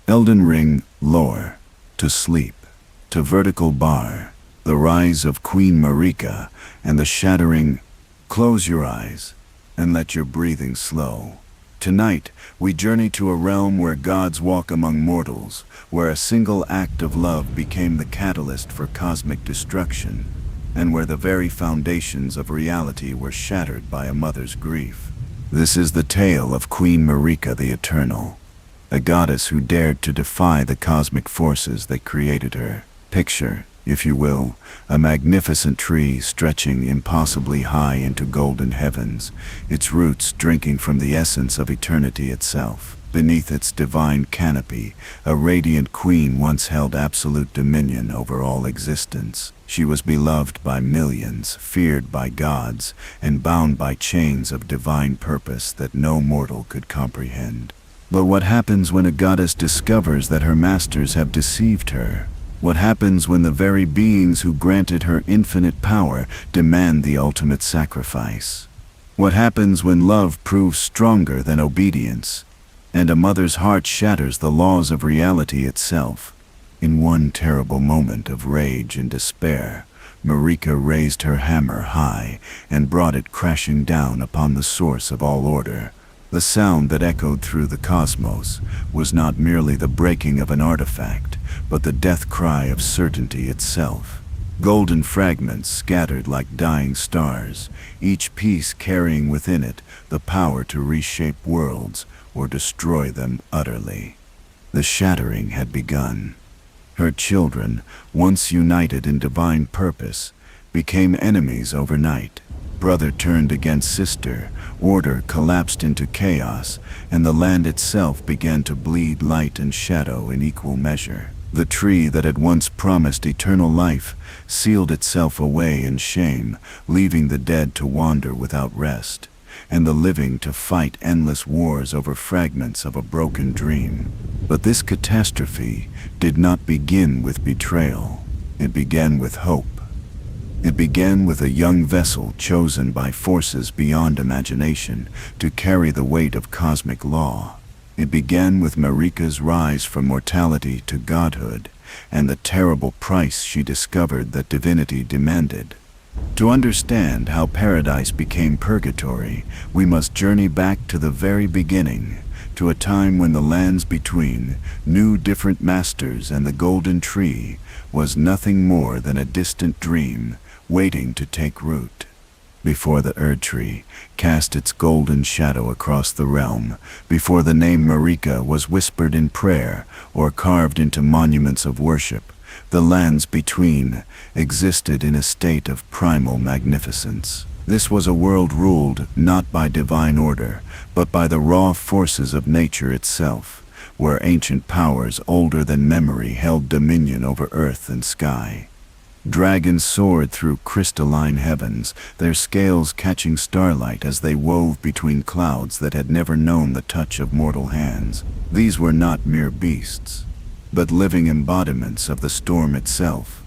Elden Ring lore, to sleep, to vertical bar, the rise of Queen Marika, and the shattering. Close your eyes, and let your breathing slow. Tonight, we journey to a realm where gods walk among mortals, where a single act of love became the catalyst for cosmic destruction, and where the very foundations of reality were shattered by a mother's grief. This is the tale of Queen Marika the Eternal, a goddess who dared to defy the cosmic forces that created her. Picture, if you will, a magnificent tree stretching impossibly high into golden heavens, its roots drinking from the essence of eternity itself. Beneath its divine canopy, a radiant queen once held absolute dominion over all existence. She was beloved by millions, feared by gods, and bound by chains of divine purpose that no mortal could comprehend. But what happens when a goddess discovers that her masters have deceived her? What happens when the very beings who granted her infinite power demand the ultimate sacrifice? What happens when love proves stronger than obedience, and a mother's heart shatters the laws of reality itself? In one terrible moment of rage and despair, Marika raised her hammer high and brought it crashing down upon the source of all order. The sound that echoed through the cosmos was not merely the breaking of an artifact, but the death cry of certainty itself. Golden fragments scattered like dying stars, each piece carrying within it the power to reshape worlds or destroy them utterly. The shattering had begun. Her children, once united in divine purpose, became enemies overnight. Brother turned against sister, order collapsed into chaos, and the land itself began to bleed light and shadow in equal measure. The tree that had once promised eternal life sealed itself away in shame, leaving the dead to wander without rest, and the living to fight endless wars over fragments of a broken dream. But this catastrophe did not begin with betrayal. It began with hope. It began with a young vessel chosen by forces beyond imagination to carry the weight of cosmic law. It began with Marika's rise from mortality to godhood, and the terrible price she discovered that divinity demanded. To understand how paradise became purgatory, we must journey back to the very beginning, to a time when the lands between knew different masters, and the golden tree was nothing more than a distant dream waiting to take root. Before the Erd tree cast its golden shadow across the realm, before the name Marika was whispered in prayer or carved into monuments of worship, the lands between existed in a state of primal magnificence. This was a world ruled not by divine order, but by the raw forces of nature itself, where ancient powers older than memory held dominion over earth and sky. Dragons soared through crystalline heavens, their scales catching starlight as they wove between clouds that had never known the touch of mortal hands. These were not mere beasts, but living embodiments of the storm itself,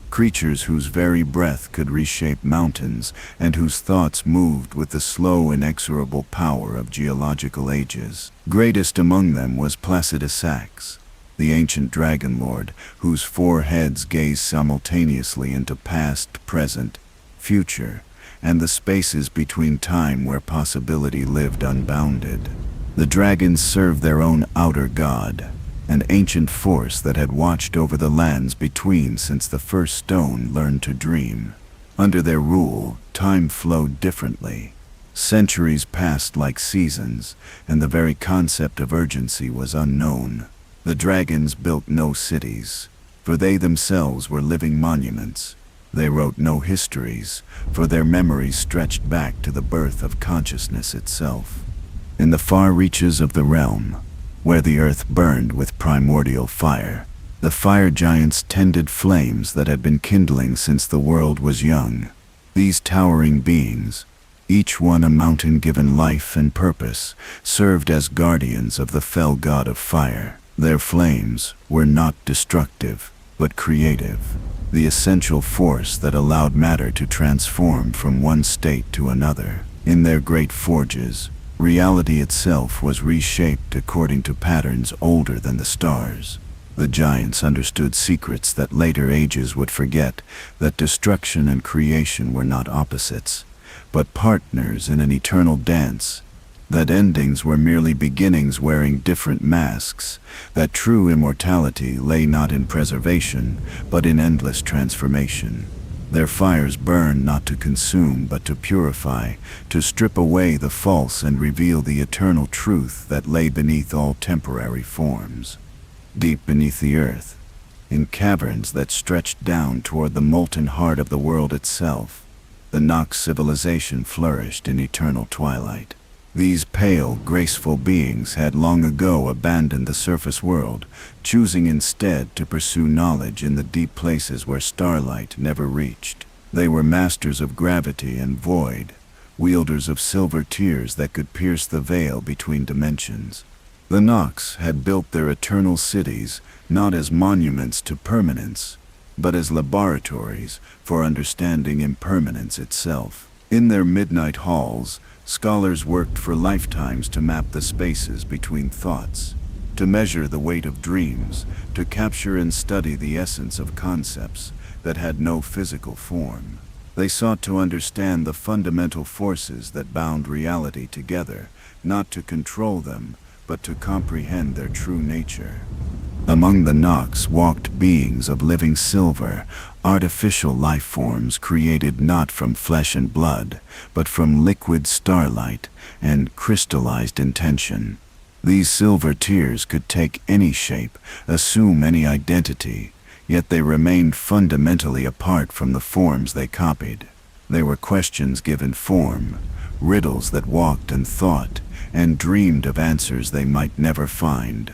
creatures whose very breath could reshape mountains and whose thoughts moved with the slow, inexorable power of geological ages. Greatest among them was Placidusax, the ancient dragon lord, whose 4 heads gazed simultaneously into past, present, future, and the spaces between time where possibility lived unbounded. The dragons served their own outer god, an ancient force that had watched over the lands between since the first stone learned to dream. Under their rule, time flowed differently. Centuries passed like seasons, and the very concept of urgency was unknown. The dragons built no cities, for they themselves were living monuments. They wrote no histories, for their memories stretched back to the birth of consciousness itself. In the far reaches of the realm, where the earth burned with primordial fire, the fire giants tended flames that had been kindling since the world was young. These towering beings, each one a mountain given life and purpose, served as guardians of the fell god of fire. Their flames were not destructive, but creative, the essential force that allowed matter to transform from one state to another. In their great forges, Reality itself was reshaped according to patterns older than the stars. The giants understood secrets that later ages would forget, that destruction and creation were not opposites, but partners in an eternal dance, that endings were merely beginnings wearing different masks, that true immortality lay not in preservation, but in endless transformation. Their fires burned not to consume, but to purify, to strip away the false and reveal the eternal truth that lay beneath all temporary forms. Deep beneath the earth, in caverns that stretched down toward the molten heart of the world itself, the Nox civilization flourished in eternal twilight. These pale, graceful beings had long ago abandoned the surface world, choosing instead to pursue knowledge in the deep places where starlight never reached. They were masters of gravity and void, wielders of silver tears that could pierce the veil between dimensions. The Nox had built their eternal cities not as monuments to permanence, but as laboratories for understanding impermanence itself. In their midnight halls, scholars worked for lifetimes to map the spaces between thoughts, to measure the weight of dreams, to capture and study the essence of concepts that had no physical form. They sought to understand the fundamental forces that bound reality together, not to control them, but to comprehend their true nature. Among the Nox walked beings of living silver, artificial life forms created not from flesh and blood, but from liquid starlight and crystallized intention. These silver tears could take any shape, assume any identity, yet they remained fundamentally apart from the forms they copied. They were questions given form, riddles that walked and thought, and dreamed of answers they might never find.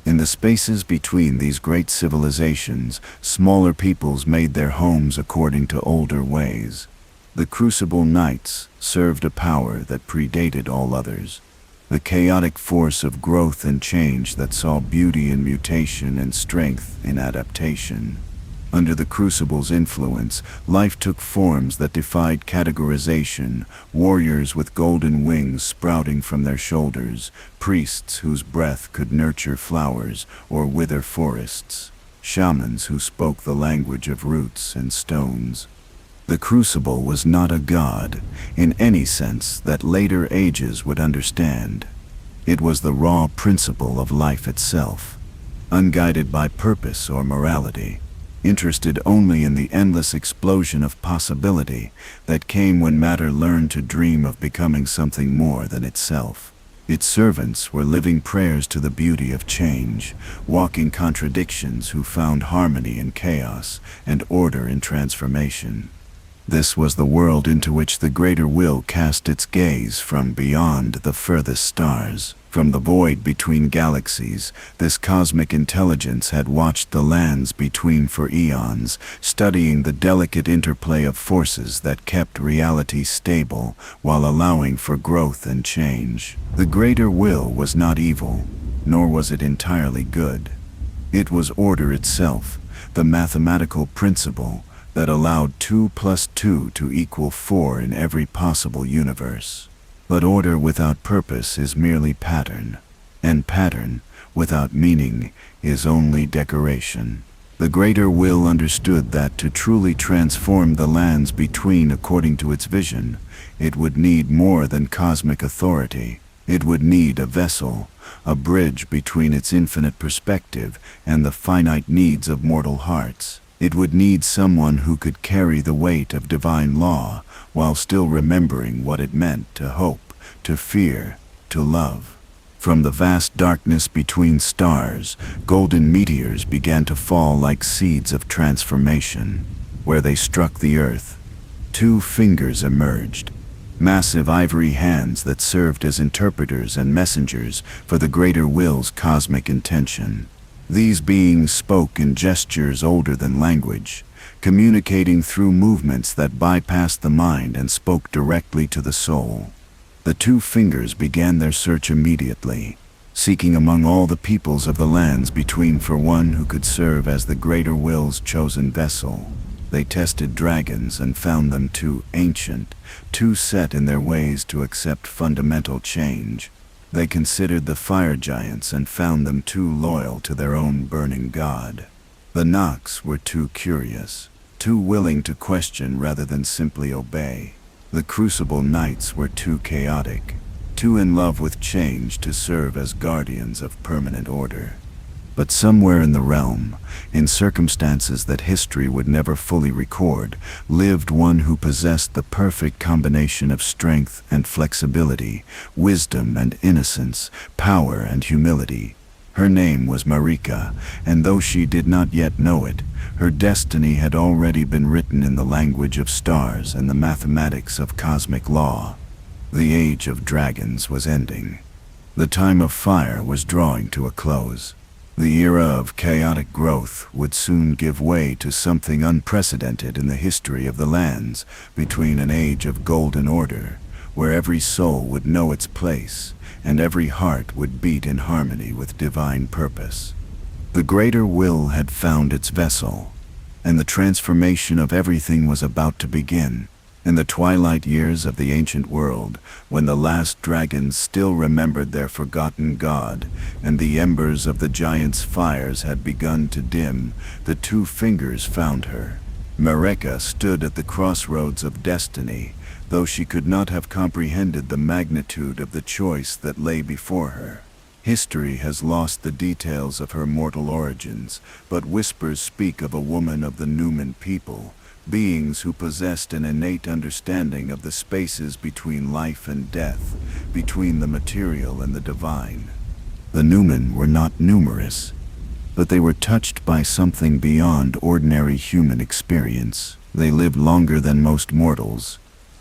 In the spaces between these great civilizations, smaller peoples made their homes according to older ways. The Crucible Knights served a power that predated all others, the chaotic force of growth and change that saw beauty in mutation and strength in adaptation. Under the Crucible's influence, life took forms that defied categorization, warriors with golden wings sprouting from their shoulders, priests whose breath could nurture flowers or wither forests, shamans who spoke the language of roots and stones. The Crucible was not a god, in any sense that later ages would understand. It was the raw principle of life itself, unguided by purpose or morality, interested only in the endless explosion of possibility that came when matter learned to dream of becoming something more than itself. Its servants were living prayers to the beauty of change, walking contradictions who found harmony in chaos and order in transformation. This was the world into which the greater will cast its gaze from beyond the furthest stars. From the void between galaxies, this cosmic intelligence had watched the lands between for eons, studying the delicate interplay of forces that kept reality stable while allowing for growth and change. The greater will was not evil, nor was it entirely good. It was order itself, the mathematical principle that allowed 2 + 2 to equal 4 in every possible universe. But order without purpose is merely pattern, and pattern without meaning is only decoration. The greater will understood that to truly transform the lands between according to its vision, it would need more than cosmic authority. It would need a vessel, a bridge between its infinite perspective and the finite needs of mortal hearts. It would need someone who could carry the weight of divine law while still remembering what it meant to hope, to fear, to love. From the vast darkness between stars, golden meteors began to fall like seeds of transformation. Where they struck the earth, 2 fingers emerged, massive ivory hands that served as interpreters and messengers for the greater will's cosmic intention. These beings spoke in gestures older than language, communicating through movements that bypassed the mind and spoke directly to the soul. The 2 fingers began their search immediately, seeking among all the peoples of the lands between for one who could serve as the greater will's chosen vessel. They tested dragons and found them too ancient, too set in their ways to accept fundamental change. They considered the fire giants and found them too loyal to their own burning god. The Nox were too curious, too willing to question rather than simply obey. The Crucible Knights were too chaotic, too in love with change to serve as guardians of permanent order. But somewhere in the realm, in circumstances that history would never fully record, lived one who possessed the perfect combination of strength and flexibility, wisdom and innocence, power and humility. Her name was Marika, and though she did not yet know it, her destiny had already been written in the language of stars and the mathematics of cosmic law. The age of dragons was ending. The time of fire was drawing to a close. The era of chaotic growth would soon give way to something unprecedented in the history of the lands, between an age of golden order, where every soul would know its place, and every heart would beat in harmony with divine purpose. The greater will had found its vessel, and the transformation of everything was about to begin. In the twilight years of the ancient world, when the last dragons still remembered their forgotten god, and the embers of the giants' fires had begun to dim, the two fingers found her. Marika stood at the crossroads of destiny, though she could not have comprehended the magnitude of the choice that lay before her. History has lost the details of her mortal origins, but whispers speak of a woman of the Numen people, beings who possessed an innate understanding of the spaces between life and death, between the material and the divine. The Numen were not numerous, but they were touched by something beyond ordinary human experience. They lived longer than most mortals,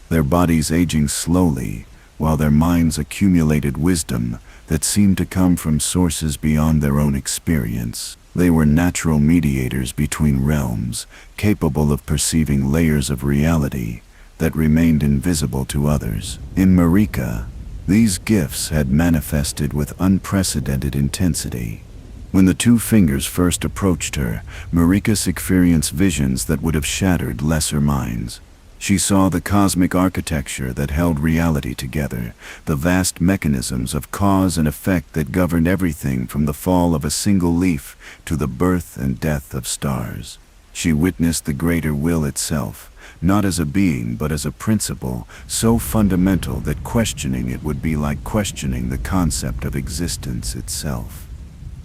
their bodies aging slowly, while their minds accumulated wisdom that seemed to come from sources beyond their own experience. They were natural mediators between realms, capable of perceiving layers of reality that remained invisible to others. In Marika, these gifts had manifested with unprecedented intensity. When the two fingers first approached her, Marika experienced visions that would have shattered lesser minds. She saw the cosmic architecture that held reality together, the vast mechanisms of cause and effect that governed everything from the fall of a single leaf to the birth and death of stars. She witnessed the greater will itself, not as a being but as a principle, so fundamental that questioning it would be like questioning the concept of existence itself.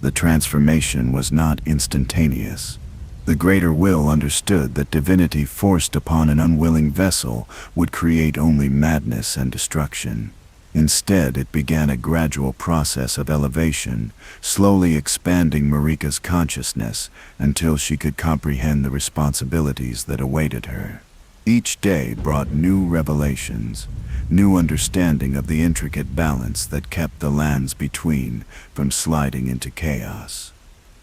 The transformation was not instantaneous. The greater will understood that divinity forced upon an unwilling vessel would create only madness and destruction. Instead, it began a gradual process of elevation, slowly expanding Marika's consciousness until she could comprehend the responsibilities that awaited her. Each day brought new revelations, new understanding of the intricate balance that kept the lands between from sliding into chaos.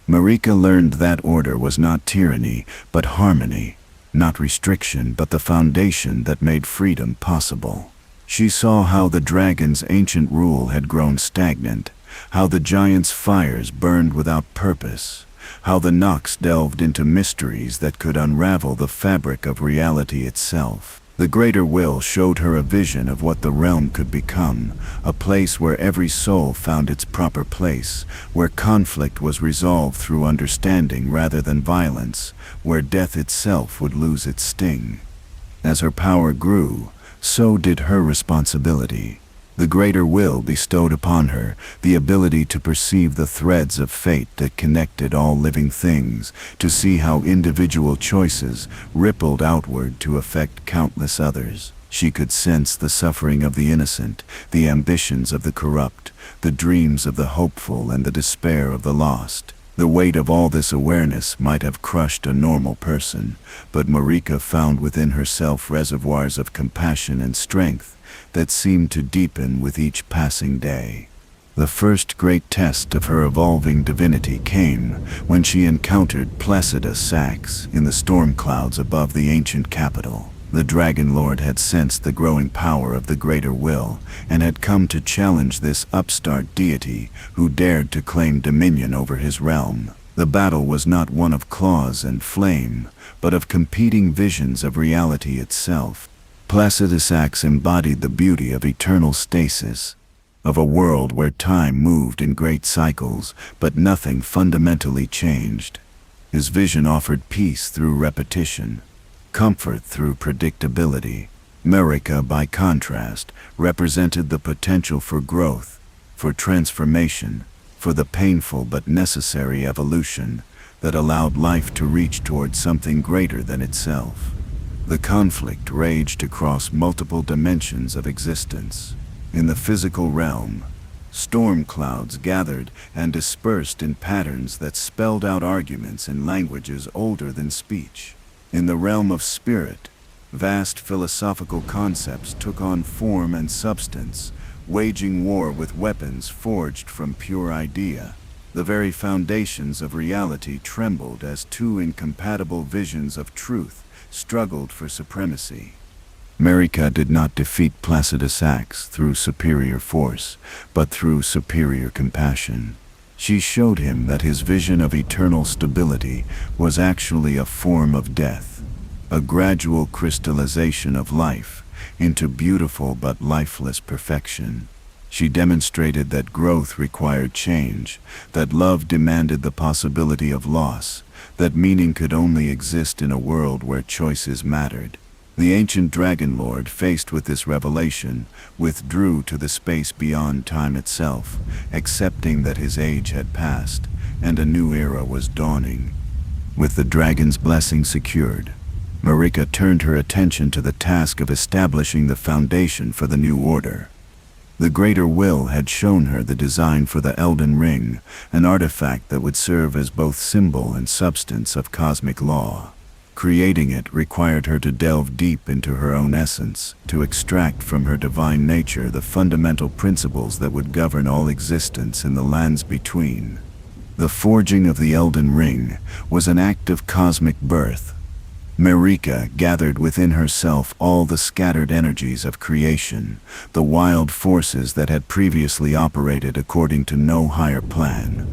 Marika learned that order was not tyranny, but harmony, not restriction, but the foundation that made freedom possible. She saw how the dragon's ancient rule had grown stagnant, how the giants' fires burned without purpose, how the Nox delved into mysteries that could unravel the fabric of reality itself. The greater will showed her a vision of what the realm could become, a place where every soul found its proper place, where conflict was resolved through understanding rather than violence, where death itself would lose its sting. As her power grew, so did her responsibility. The greater will bestowed upon her the ability to perceive the threads of fate that connected all living things, to see how individual choices rippled outward to affect countless others. She could sense the suffering of the innocent, the ambitions of the corrupt, the dreams of the hopeful and the despair of the lost. The weight of all this awareness might have crushed a normal person, but Marika found within herself reservoirs of compassion and strength that seemed to deepen with each passing day. The first great test of her evolving divinity came when she encountered Placida Sax in the storm clouds above the ancient capital. The Dragon Lord had sensed the growing power of the greater will and had come to challenge this upstart deity who dared to claim dominion over his realm. The battle was not one of claws and flame, but of competing visions of reality itself. Placidus Axe embodied the beauty of eternal stasis, of a world where time moved in great cycles, but nothing fundamentally changed. His vision offered peace through repetition, comfort through predictability. Marika, by contrast, represented the potential for growth, for transformation, for the painful but necessary evolution that allowed life to reach towards something greater than itself. The conflict raged across multiple dimensions of existence. In the physical realm, storm clouds gathered and dispersed in patterns that spelled out arguments in languages older than speech. In the realm of spirit, vast philosophical concepts took on form and substance, waging war with weapons forged from pure idea. The very foundations of reality trembled as two incompatible visions of truth struggled for supremacy. Marika did not defeat Placidus Axe through superior force, but through superior compassion. She showed him that his vision of eternal stability was actually a form of death, a gradual crystallization of life into beautiful but lifeless perfection. She demonstrated that growth required change, that love demanded the possibility of loss, that meaning could only exist in a world where choices mattered. The ancient Dragon Lord, faced with this revelation, withdrew to the space beyond time itself, accepting that his age had passed, and a new era was dawning. With the dragon's blessing secured, Marika turned her attention to the task of establishing the foundation for the new order. The Greater Will had shown her the design for the Elden Ring, an artifact that would serve as both symbol and substance of cosmic law. Creating it required her to delve deep into her own essence, to extract from her divine nature the fundamental principles that would govern all existence in the lands between. The forging of the Elden Ring was an act of cosmic birth. Marika gathered within herself all the scattered energies of creation, the wild forces that had previously operated according to no higher plan.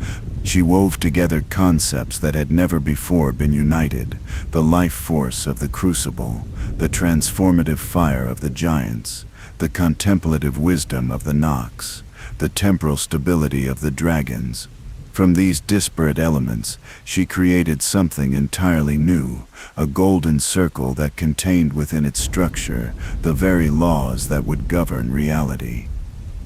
She wove together concepts that had never before been united: the life force of the crucible, the transformative fire of the giants, the contemplative wisdom of the Nox, the temporal stability of the dragons. From these disparate elements, she created something entirely new, a golden circle that contained within its structure the very laws that would govern reality.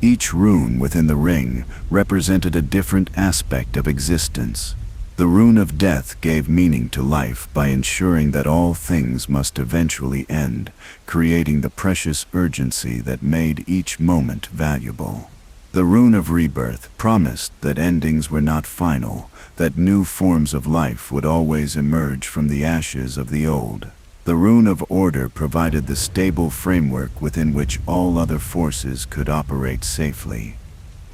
Each rune within the ring represented a different aspect of existence. The rune of death gave meaning to life by ensuring that all things must eventually end, creating the precious urgency that made each moment valuable. The rune of rebirth promised that endings were not final, that new forms of life would always emerge from the ashes of the old. The rune of order provided the stable framework within which all other forces could operate safely.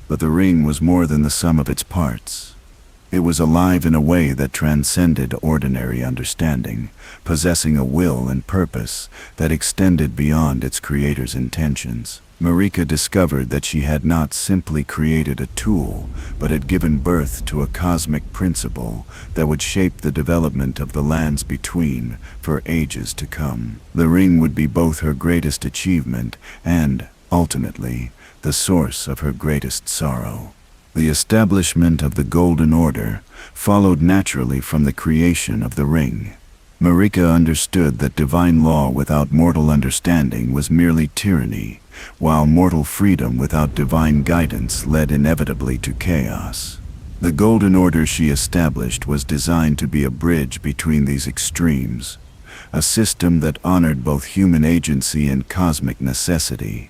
But the ring was more than the sum of its parts. It was alive in a way that transcended ordinary understanding, possessing a will and purpose that extended beyond its creator's intentions. Marika discovered that she had not simply created a tool, but had given birth to a cosmic principle that would shape the development of the lands between for ages to come. The ring would be both her greatest achievement and, ultimately, the source of her greatest sorrow. The establishment of the Golden Order followed naturally from the creation of the ring. Marika understood that divine law without mortal understanding was merely tyranny, while mortal freedom without divine guidance led inevitably to chaos. The Golden Order she established was designed to be a bridge between these extremes, a system that honored both human agency and cosmic necessity.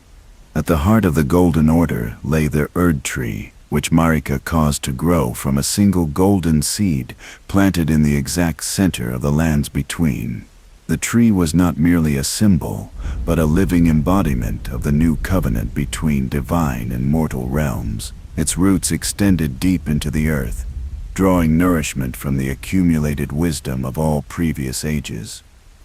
At the heart of the Golden Order lay the Erd Tree, which Marika caused to grow from a single golden seed planted in the exact center of the lands between. The tree was not merely a symbol, but a living embodiment of the new covenant between divine and mortal realms. Its roots extended deep into the earth, drawing nourishment from the accumulated wisdom of all previous ages.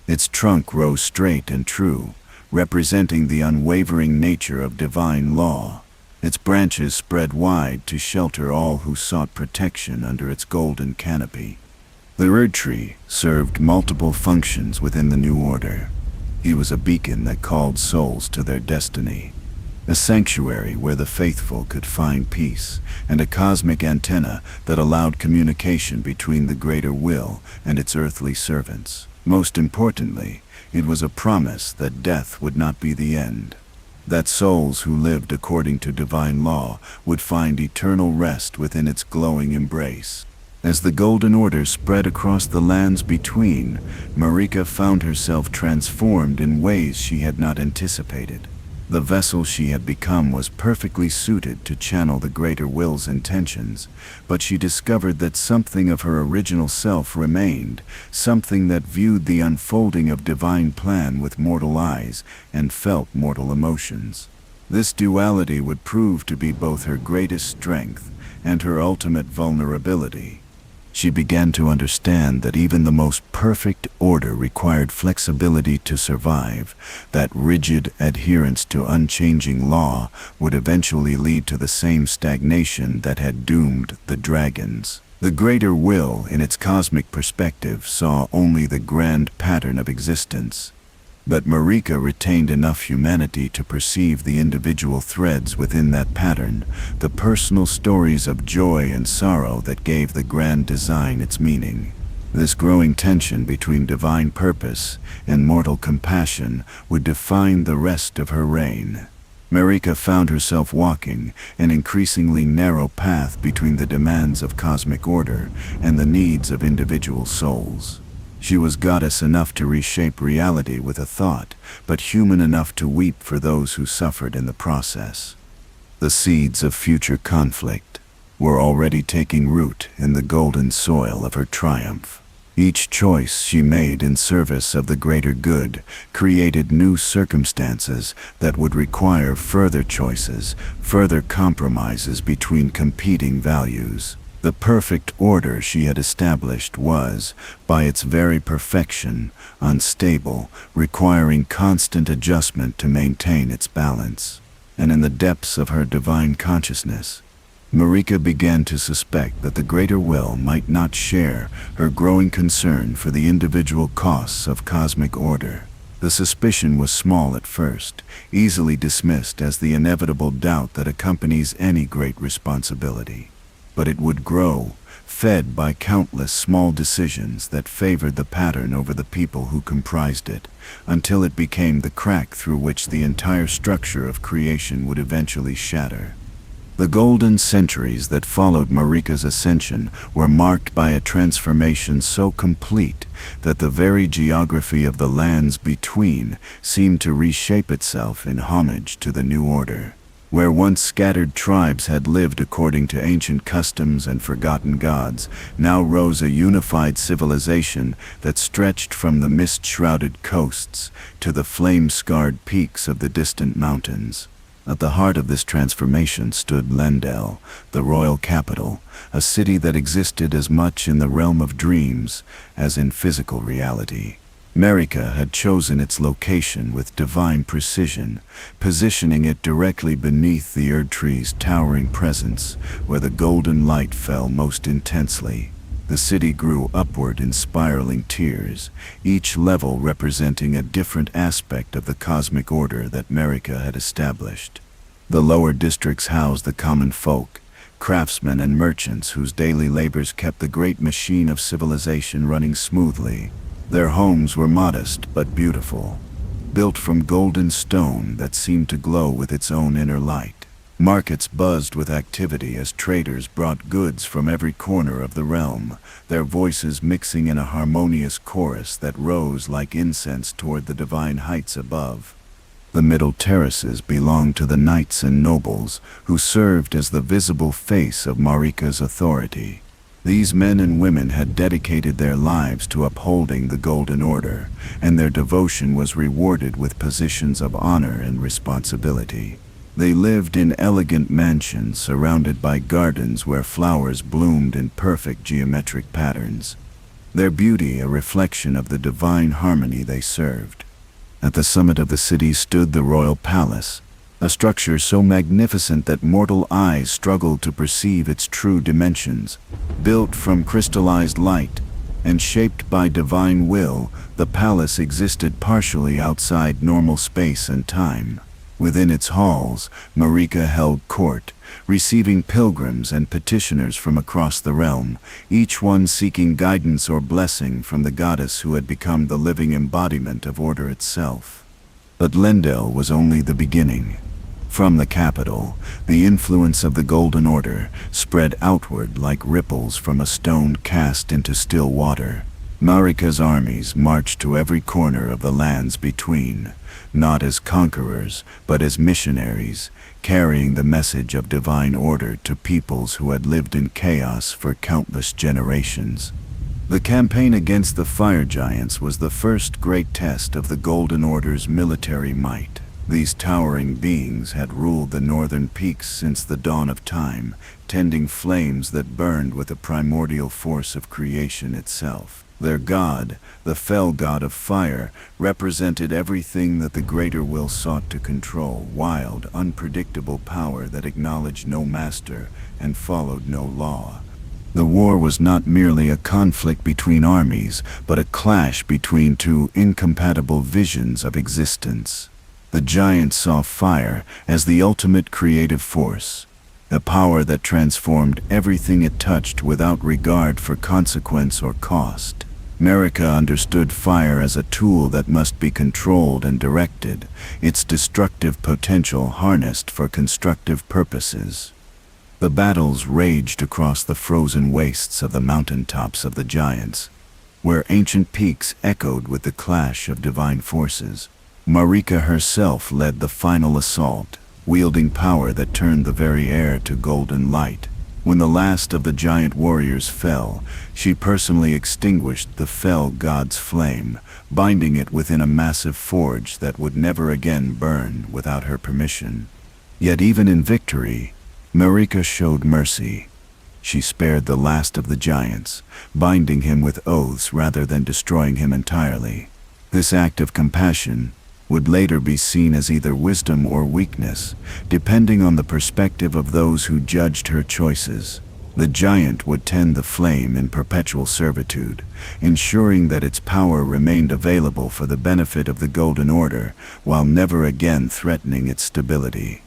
Its trunk rose straight and true, representing the unwavering nature of divine law. Its branches spread wide to shelter all who sought protection under its golden canopy. The Erd Tree served multiple functions within the New Order. He was a beacon that called souls to their destiny, a sanctuary where the faithful could find peace, and a cosmic antenna that allowed communication between the greater will and its earthly servants. Most importantly, it was a promise that death would not be the end, that souls who lived according to divine law would find eternal rest within its glowing embrace. As the Golden Order spread across the lands between, Marika found herself transformed in ways she had not anticipated. The vessel she had become was perfectly suited to channel the greater will's intentions, but she discovered that something of her original self remained, something that viewed the unfolding of divine plan with mortal eyes and felt mortal emotions. This duality would prove to be both her greatest strength and her ultimate vulnerability. She began to understand that even the most perfect order required flexibility to survive, that rigid adherence to unchanging law would eventually lead to the same stagnation that had doomed the dragons. The greater will, in its cosmic perspective, saw only the grand pattern of existence. But Marika retained enough humanity to perceive the individual threads within that pattern, the personal stories of joy and sorrow that gave the grand design its meaning. This growing tension between divine purpose and mortal compassion would define the rest of her reign. Marika found herself walking an increasingly narrow path between the demands of cosmic order and the needs of individual souls. She was goddess enough to reshape reality with a thought, but human enough to weep for those who suffered in the process. The seeds of future conflict were already taking root in the golden soil of her triumph. Each choice she made in service of the greater good created new circumstances that would require further choices, further compromises between competing values. The perfect order she had established was, by its very perfection, unstable, requiring constant adjustment to maintain its balance. And in the depths of her divine consciousness, Marika began to suspect that the greater will might not share her growing concern for the individual costs of cosmic order. The suspicion was small at first, easily dismissed as the inevitable doubt that accompanies any great responsibility. But it would grow, fed by countless small decisions that favored the pattern over the people who comprised it, until it became the crack through which the entire structure of creation would eventually shatter. The golden centuries that followed Marika's ascension were marked by a transformation so complete that the very geography of the lands between seemed to reshape itself in homage to the new order. Where once scattered tribes had lived according to ancient customs and forgotten gods, now rose a unified civilization that stretched from the mist-shrouded coasts to the flame-scarred peaks of the distant mountains. At the heart of this transformation stood Lendel, the royal capital, a city that existed as much in the realm of dreams as in physical reality. Marika had chosen its location with divine precision, positioning it directly beneath the Erd Tree's towering presence, where the golden light fell most intensely. The city grew upward in spiraling tiers, each level representing a different aspect of the cosmic order that Marika had established. The lower districts housed the common folk, craftsmen and merchants whose daily labors kept the great machine of civilization running smoothly. Their homes were modest but beautiful, built from golden stone that seemed to glow with its own inner light. Markets buzzed with activity as traders brought goods from every corner of the realm, their voices mixing in a harmonious chorus that rose like incense toward the divine heights above. The middle terraces belonged to the knights and nobles, who served as the visible face of Marika's authority. These men and women had dedicated their lives to upholding the Golden Order, and their devotion was rewarded with positions of honor and responsibility. They lived in elegant mansions surrounded by gardens where flowers bloomed in perfect geometric patterns, their beauty a reflection of the divine harmony they served. At the summit of the city stood the royal palace, a structure so magnificent that mortal eyes struggled to perceive its true dimensions. Built from crystallized light and shaped by divine will, the palace existed partially outside normal space and time. Within its halls, Marika held court, receiving pilgrims and petitioners from across the realm, each one seeking guidance or blessing from the goddess who had become the living embodiment of order itself. But Lendel was only the beginning. From the capital, the influence of the Golden Order spread outward like ripples from a stone cast into still water. Marika's armies marched to every corner of the lands between, not as conquerors, but as missionaries, carrying the message of divine order to peoples who had lived in chaos for countless generations. The campaign against the fire giants was the first great test of the Golden Order's military might. These towering beings had ruled the northern peaks since the dawn of time, tending flames that burned with the primordial force of creation itself. Their god, the fell god of fire, represented everything that the greater will sought to control: wild, unpredictable power that acknowledged no master and followed no law. The war was not merely a conflict between armies, but a clash between two incompatible visions of existence. The giants saw fire as the ultimate creative force, a power that transformed everything it touched without regard for consequence or cost. Marika understood fire as a tool that must be controlled and directed, its destructive potential harnessed for constructive purposes. The battles raged across the frozen wastes of the mountaintops of the giants, where ancient peaks echoed with the clash of divine forces. Marika herself led the final assault, wielding power that turned the very air to golden light. When the last of the giant warriors fell, she personally extinguished the fell god's flame, binding it within a massive forge that would never again burn without her permission. Yet even in victory, Marika showed mercy. She spared the last of the giants, binding him with oaths rather than destroying him entirely. This act of compassion would later be seen as either wisdom or weakness, depending on the perspective of those who judged her choices. The giant would tend the flame in perpetual servitude, ensuring that its power remained available for the benefit of the Golden Order, while never again threatening its stability.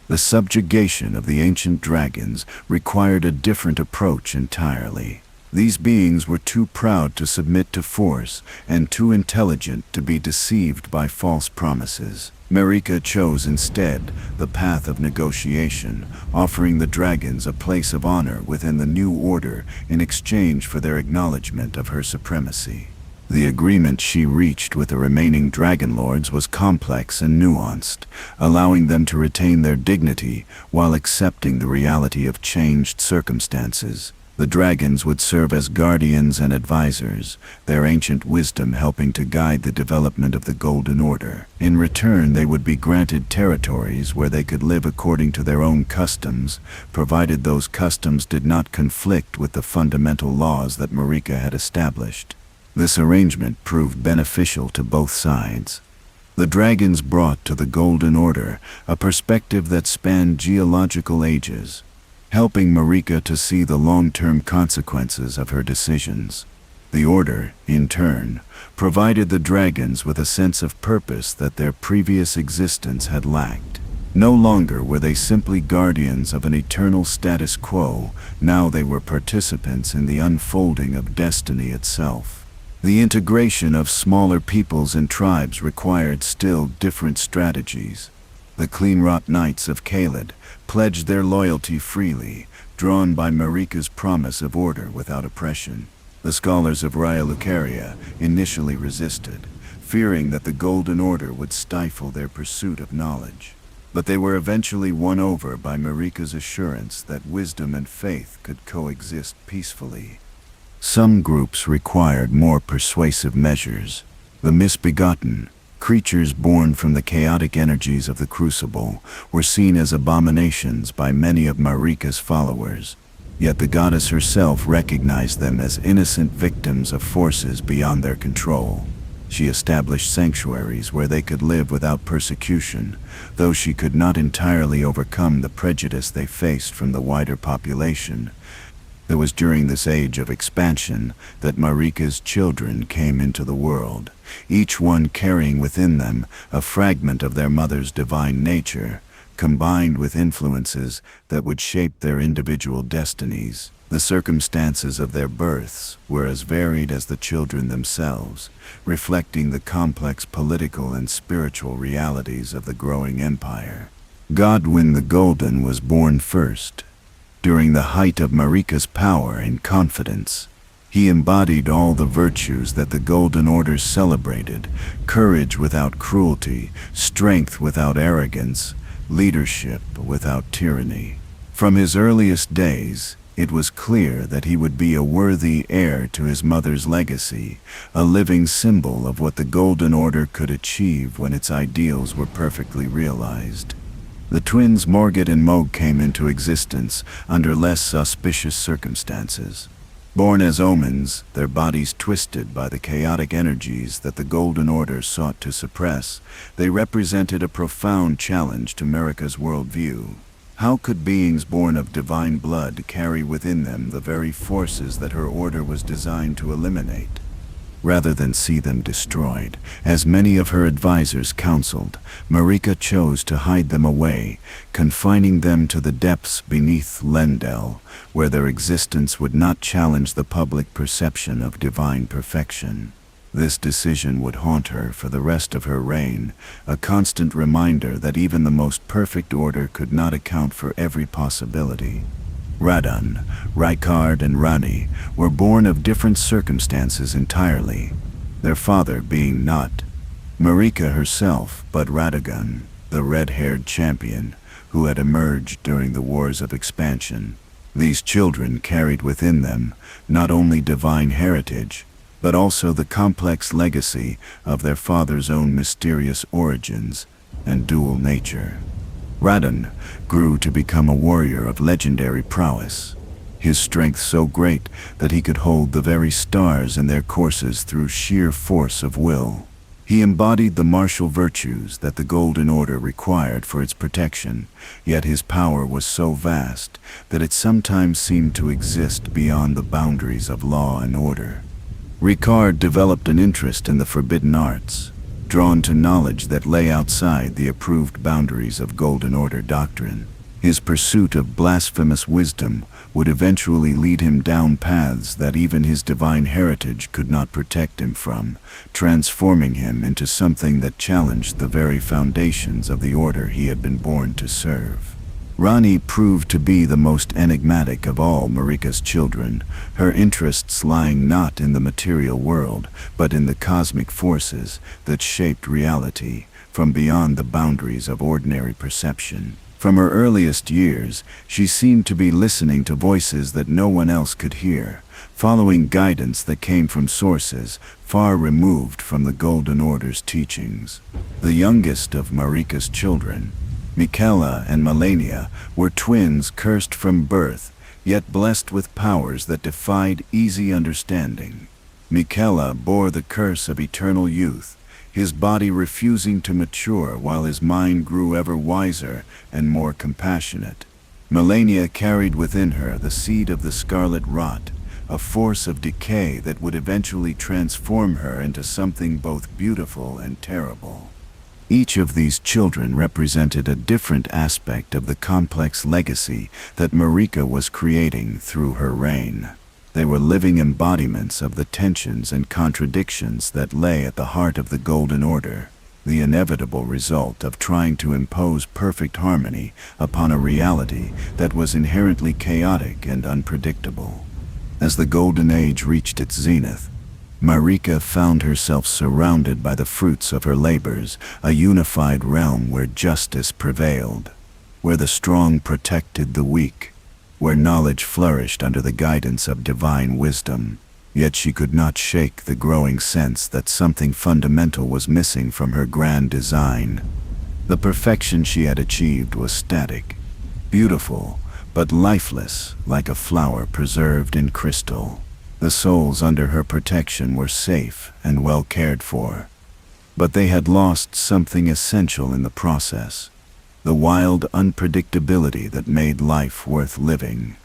The subjugation of the ancient dragons required a different approach entirely. These beings were too proud to submit to force and too intelligent to be deceived by false promises. Marika chose instead the path of negotiation, offering the dragons a place of honor within the new order in exchange for their acknowledgement of her supremacy. The agreement she reached with the remaining dragon lords was complex and nuanced, allowing them to retain their dignity while accepting the reality of changed circumstances. The dragons would serve as guardians and advisors, their ancient wisdom helping to guide the development of the Golden Order. In return, they would be granted territories where they could live according to their own customs, provided those customs did not conflict with the fundamental laws that Marika had established. This arrangement proved beneficial to both sides. The dragons brought to the Golden Order a perspective that spanned geological ages, helping Marika to see the long-term consequences of her decisions. The Order, in turn, provided the dragons with a sense of purpose that their previous existence had lacked. No longer were they simply guardians of an eternal status quo, now they were participants in the unfolding of destiny itself. The integration of smaller peoples and tribes required still different strategies. The Cleanrot Knights of Caelid pledged their loyalty freely, drawn by Marika's promise of order without oppression. The scholars of Raya Lucaria initially resisted, fearing that the Golden Order would stifle their pursuit of knowledge. But they were eventually won over by Marika's assurance that wisdom and faith could coexist peacefully. Some groups required more persuasive measures. The misbegotten, creatures born from the chaotic energies of the Crucible, were seen as abominations by many of Marika's followers. Yet the goddess herself recognized them as innocent victims of forces beyond their control. She established sanctuaries where they could live without persecution, though she could not entirely overcome the prejudice they faced from the wider population. It was during this age of expansion that Marika's children came into the world, each one carrying within them a fragment of their mother's divine nature, combined with influences that would shape their individual destinies. The circumstances of their births were as varied as the children themselves, reflecting the complex political and spiritual realities of the growing empire. Godwyn the Golden was born first. During the height of Marika's power and confidence, he embodied all the virtues that the Golden Order celebrated: courage without cruelty, strength without arrogance, leadership without tyranny. From his earliest days, it was clear that he would be a worthy heir to his mother's legacy, a living symbol of what the Golden Order could achieve when its ideals were perfectly realized. The twins Morgott and Moog came into existence under less auspicious circumstances. Born as omens, their bodies twisted by the chaotic energies that the Golden Order sought to suppress, they represented a profound challenge to Marika's worldview. How could beings born of divine blood carry within them the very forces that her order was designed to eliminate? Rather than see them destroyed, as many of her advisors counseled, Marika chose to hide them away, confining them to the depths beneath Lendel, where their existence would not challenge the public perception of divine perfection. This decision would haunt her for the rest of her reign, a constant reminder that even the most perfect order could not account for every possibility. Radon, Rykard, and Rani were born of different circumstances entirely, their father being not Marika herself, but Radagon, the red-haired champion, who had emerged during the Wars of Expansion. These children carried within them not only divine heritage, but also the complex legacy of their father's own mysterious origins and dual nature. Radon grew to become a warrior of legendary prowess, his strength so great that he could hold the very stars in their courses through sheer force of will. He embodied the martial virtues that the Golden Order required for its protection, yet his power was so vast that it sometimes seemed to exist beyond the boundaries of law and order. Rykard developed an interest in the forbidden arts, drawn to knowledge that lay outside the approved boundaries of Golden Order doctrine. His pursuit of blasphemous wisdom would eventually lead him down paths that even his divine heritage could not protect him from, transforming him into something that challenged the very foundations of the order he had been born to serve. Rani proved to be the most enigmatic of all Marika's children, her interests lying not in the material world, but in the cosmic forces that shaped reality from beyond the boundaries of ordinary perception. From her earliest years, she seemed to be listening to voices that no one else could hear, following guidance that came from sources far removed from the Golden Order's teachings. The youngest of Marika's children, Michaela and Melania, were twins cursed from birth, yet blessed with powers that defied easy understanding. Michaela bore the curse of eternal youth, his body refusing to mature while his mind grew ever wiser and more compassionate. Melania carried within her the seed of the scarlet rot, a force of decay that would eventually transform her into something both beautiful and terrible. Each of these children represented a different aspect of the complex legacy that Marika was creating through her reign. They were living embodiments of the tensions and contradictions that lay at the heart of the Golden Order, the inevitable result of trying to impose perfect harmony upon a reality that was inherently chaotic and unpredictable. As the Golden Age reached its zenith, Marika found herself surrounded by the fruits of her labors, a unified realm where justice prevailed, where the strong protected the weak, where knowledge flourished under the guidance of divine wisdom. Yet she could not shake the growing sense that something fundamental was missing from her grand design. The perfection she had achieved was static, beautiful, but lifeless, like a flower preserved in crystal. The souls under her protection were safe and well cared for. But they had lost something essential in the process. The wild unpredictability that made life worth living.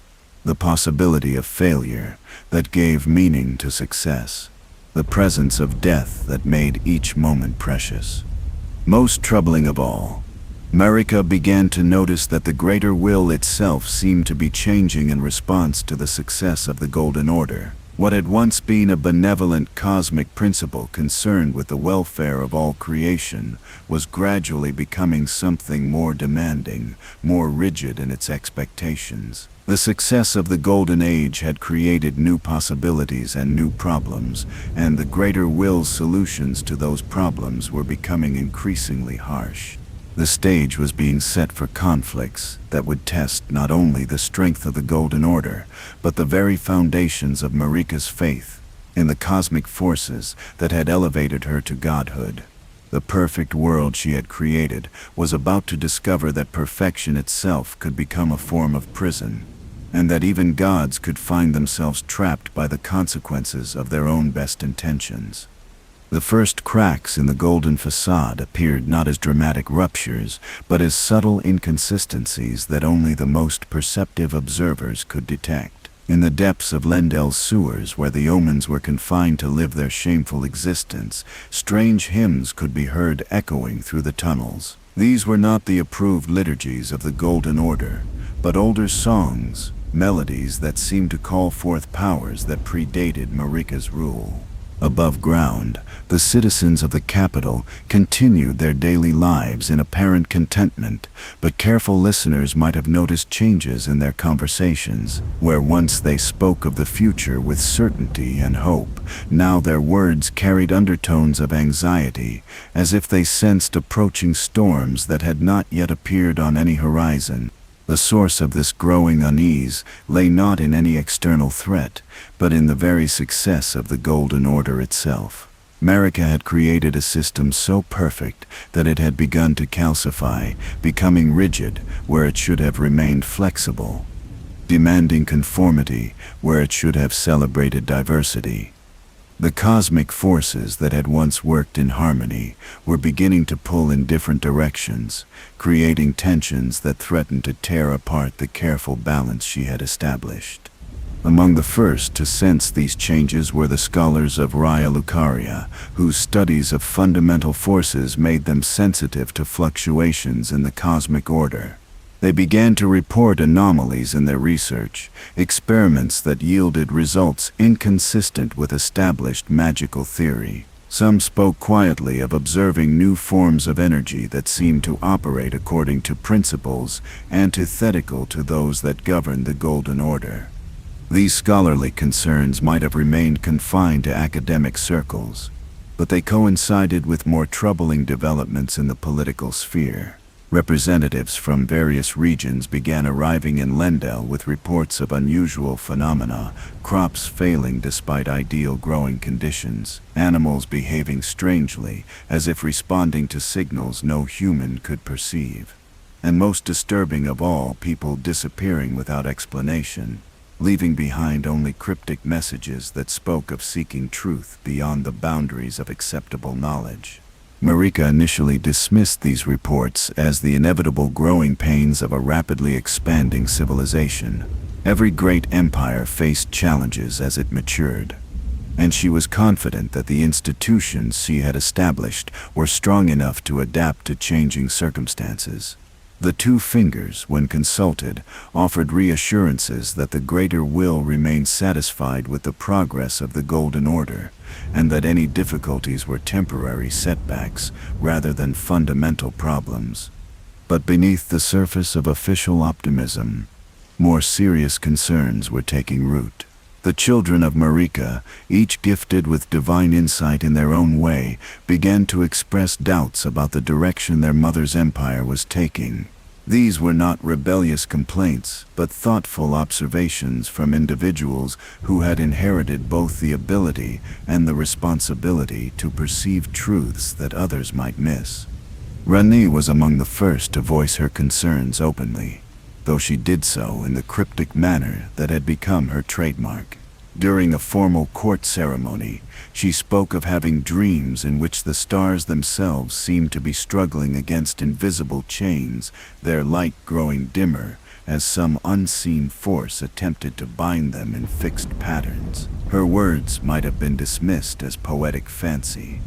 The possibility of failure that gave meaning to success. The presence of death that made each moment precious. Most troubling of all, Marika began to notice that the greater will itself seemed to be changing in response to the success of the Golden Order. What had once been a benevolent cosmic principle concerned with the welfare of all creation was gradually becoming something more demanding, more rigid in its expectations. The success of the Golden Age had created new possibilities and new problems, and the greater will's solutions to those problems were becoming increasingly harsh. The stage was being set for conflicts that would test not only the strength of the Golden Order, but the very foundations of Marika's faith in the cosmic forces that had elevated her to godhood. The perfect world she had created was about to discover that perfection itself could become a form of prison, and that even gods could find themselves trapped by the consequences of their own best intentions. The first cracks in the golden facade appeared not as dramatic ruptures, but as subtle inconsistencies that only the most perceptive observers could detect. In the depths of Lendel's sewers, where the omens were confined to live their shameful existence, strange hymns could be heard echoing through the tunnels. These were not the approved liturgies of the Golden Order, but older songs, melodies that seemed to call forth powers that predated Marika's rule. Above ground, the citizens of the capital continued their daily lives in apparent contentment, but careful listeners might have noticed changes in their conversations. Where once they spoke of the future with certainty and hope, now their words carried undertones of anxiety, as if they sensed approaching storms that had not yet appeared on any horizon. The source of this growing unease lay not in any external threat, but in the very success of the Golden Order itself. Marika had created a system so perfect that it had begun to calcify, becoming rigid where it should have remained flexible, demanding conformity where it should have celebrated diversity. The cosmic forces that had once worked in harmony were beginning to pull in different directions, creating tensions that threatened to tear apart the careful balance she had established. Among the first to sense these changes were the scholars of Raya Lucaria, whose studies of fundamental forces made them sensitive to fluctuations in the cosmic order. They began to report anomalies in their research, experiments that yielded results inconsistent with established magical theory. Some spoke quietly of observing new forms of energy that seemed to operate according to principles antithetical to those that governed the Golden Order. These scholarly concerns might have remained confined to academic circles, but they coincided with more troubling developments in the political sphere. Representatives from various regions began arriving in Lendel with reports of unusual phenomena, crops failing despite ideal growing conditions, animals behaving strangely, as if responding to signals no human could perceive, and most disturbing of all, people disappearing without explanation, leaving behind only cryptic messages that spoke of seeking truth beyond the boundaries of acceptable knowledge. Marika initially dismissed these reports as the inevitable growing pains of a rapidly expanding civilization. Every great empire faced challenges as it matured, and she was confident that the institutions she had established were strong enough to adapt to changing circumstances. The two fingers, when consulted, offered reassurances that the greater will remained satisfied with the progress of the Golden Order, and that any difficulties were temporary setbacks rather than fundamental problems. But beneath the surface of official optimism, more serious concerns were taking root. The children of Marika, each gifted with divine insight in their own way, began to express doubts about the direction their mother's empire was taking. These were not rebellious complaints, but thoughtful observations from individuals who had inherited both the ability and the responsibility to perceive truths that others might miss. Rani was among the first to voice her concerns openly, though she did so in the cryptic manner that had become her trademark. During a formal court ceremony, she spoke of having dreams in which the stars themselves seemed to be struggling against invisible chains, their light growing dimmer as some unseen force attempted to bind them in fixed patterns. Her words might have been dismissed as poetic fancy,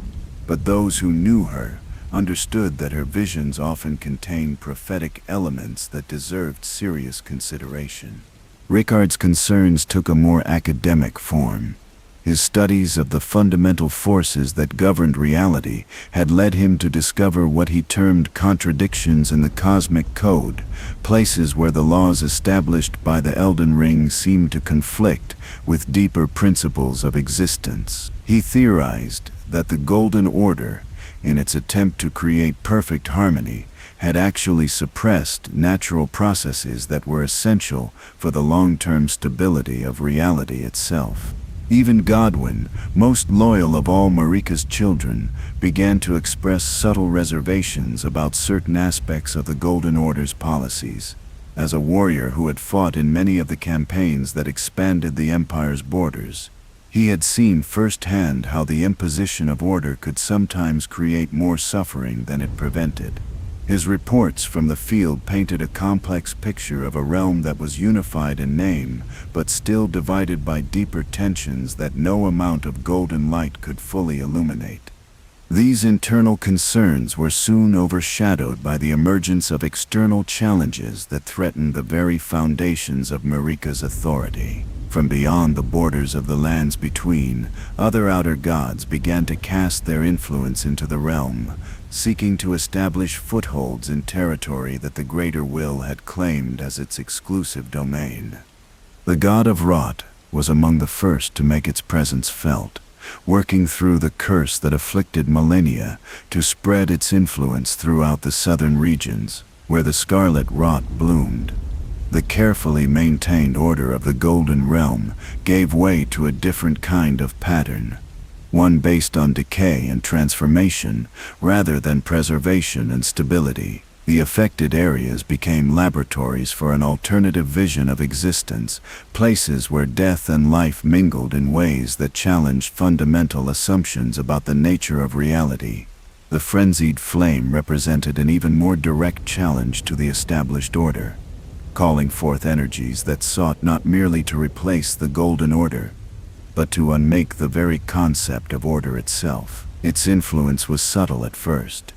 but those who knew her understood that her visions often contained prophetic elements that deserved serious consideration. Rickard's concerns took a more academic form. His studies of the fundamental forces that governed reality had led him to discover what he termed contradictions in the cosmic code, places where the laws established by the Elden Ring seemed to conflict with deeper principles of existence. He theorized that the Golden Order, in its attempt to create perfect harmony, had actually suppressed natural processes that were essential for the long-term stability of reality itself. Even Godwyn, most loyal of all Marika's children, began to express subtle reservations about certain aspects of the Golden Order's policies. As a warrior who had fought in many of the campaigns that expanded the Empire's borders, he had seen firsthand how the imposition of order could sometimes create more suffering than it prevented. His reports from the field painted a complex picture of a realm that was unified in name, but still divided by deeper tensions that no amount of golden light could fully illuminate. These internal concerns were soon overshadowed by the emergence of external challenges that threatened the very foundations of Marika's authority. From beyond the borders of the lands between, other outer gods began to cast their influence into the realm, seeking to establish footholds in territory that the Greater Will had claimed as its exclusive domain. The god of Rot was among the first to make its presence felt, working through the curse that afflicted millennia to spread its influence throughout the southern regions, where the scarlet rot bloomed. The carefully maintained order of the Golden Realm gave way to a different kind of pattern, one based on decay and transformation rather than preservation and stability. The affected areas became laboratories for an alternative vision of existence, places where death and life mingled in ways that challenged fundamental assumptions about the nature of reality. The frenzied flame represented an even more direct challenge to the established order, calling forth energies that sought not merely to replace the Golden Order, but to unmake the very concept of order itself. Its influence was subtle at first,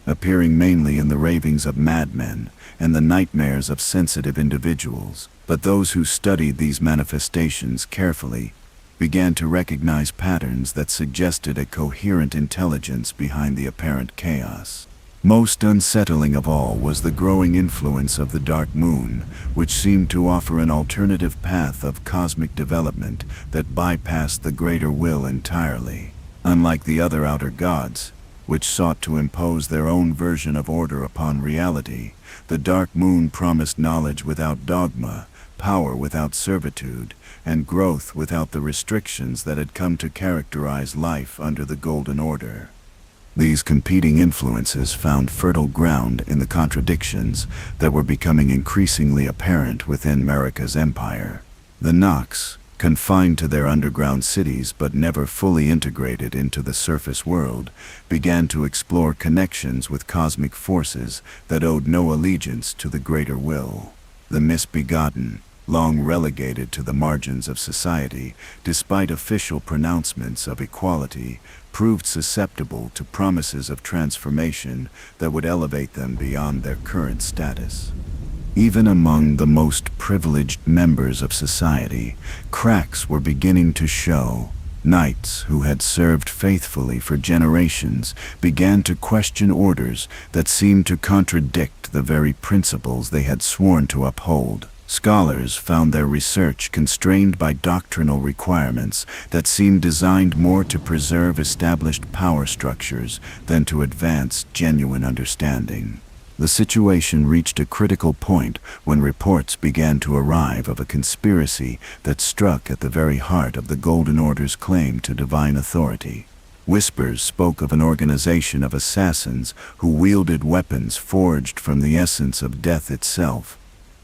appearing mainly in the ravings of madmen and the nightmares of sensitive individuals. But those who studied these manifestations carefully began to recognize patterns that suggested a coherent intelligence behind the apparent chaos. Most unsettling of all was the growing influence of the Dark Moon, which seemed to offer an alternative path of cosmic development that bypassed the Greater Will entirely. Unlike the other outer gods, which sought to impose their own version of order upon reality, the Dark Moon promised knowledge without dogma, power without servitude, and growth without the restrictions that had come to characterize life under the Golden Order. These competing influences found fertile ground in the contradictions that were becoming increasingly apparent within Marika's empire. The Nox, confined to their underground cities but never fully integrated into the surface world, began to explore connections with cosmic forces that owed no allegiance to the Greater Will. The Misbegotten, long relegated to the margins of society, despite official pronouncements of equality, proved susceptible to promises of transformation that would elevate them beyond their current status. Even among the most privileged members of society, cracks were beginning to show. Knights who had served faithfully for generations began to question orders that seemed to contradict the very principles they had sworn to uphold. Scholars found their research constrained by doctrinal requirements that seemed designed more to preserve established power structures than to advance genuine understanding. The situation reached a critical point when reports began to arrive of a conspiracy that struck at the very heart of the Golden Order's claim to divine authority. Whispers spoke of an organization of assassins who wielded weapons forged from the essence of death itself.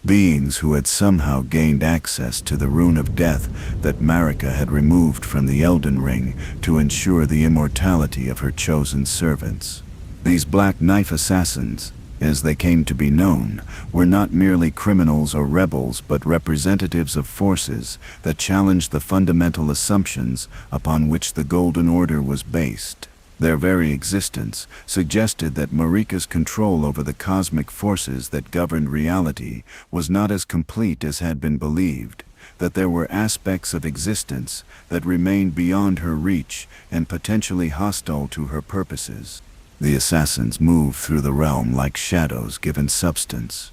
beings who had somehow gained access to the rune of death that Marika had removed from the Elden Ring to ensure the immortality of her chosen servants. These Black Knife assassins, as they came to be known, were not merely criminals or rebels but representatives of forces that challenged the fundamental assumptions upon which the Golden Order was based. Their very existence suggested that Marika's control over the cosmic forces that governed reality was not as complete as had been believed, that there were aspects of existence that remained beyond her reach and potentially hostile to her purposes. The assassins moved through the realm like shadows given substance,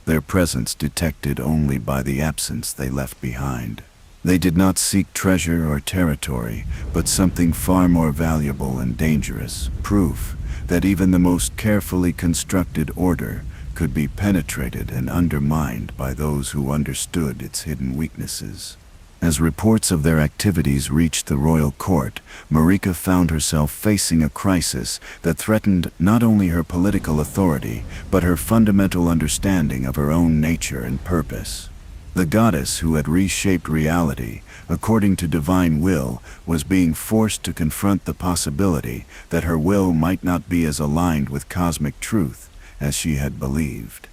their presence detected only by the absence they left behind. They did not seek treasure or territory, but something far more valuable and dangerous, proof that even the most carefully constructed order could be penetrated and undermined by those who understood its hidden weaknesses. As reports of their activities reached the royal court, Marika found herself facing a crisis that threatened not only her political authority, but her fundamental understanding of her own nature and purpose. The goddess who had reshaped reality, according to divine will, was being forced to confront the possibility that her will might not be as aligned with cosmic truth as she had believed.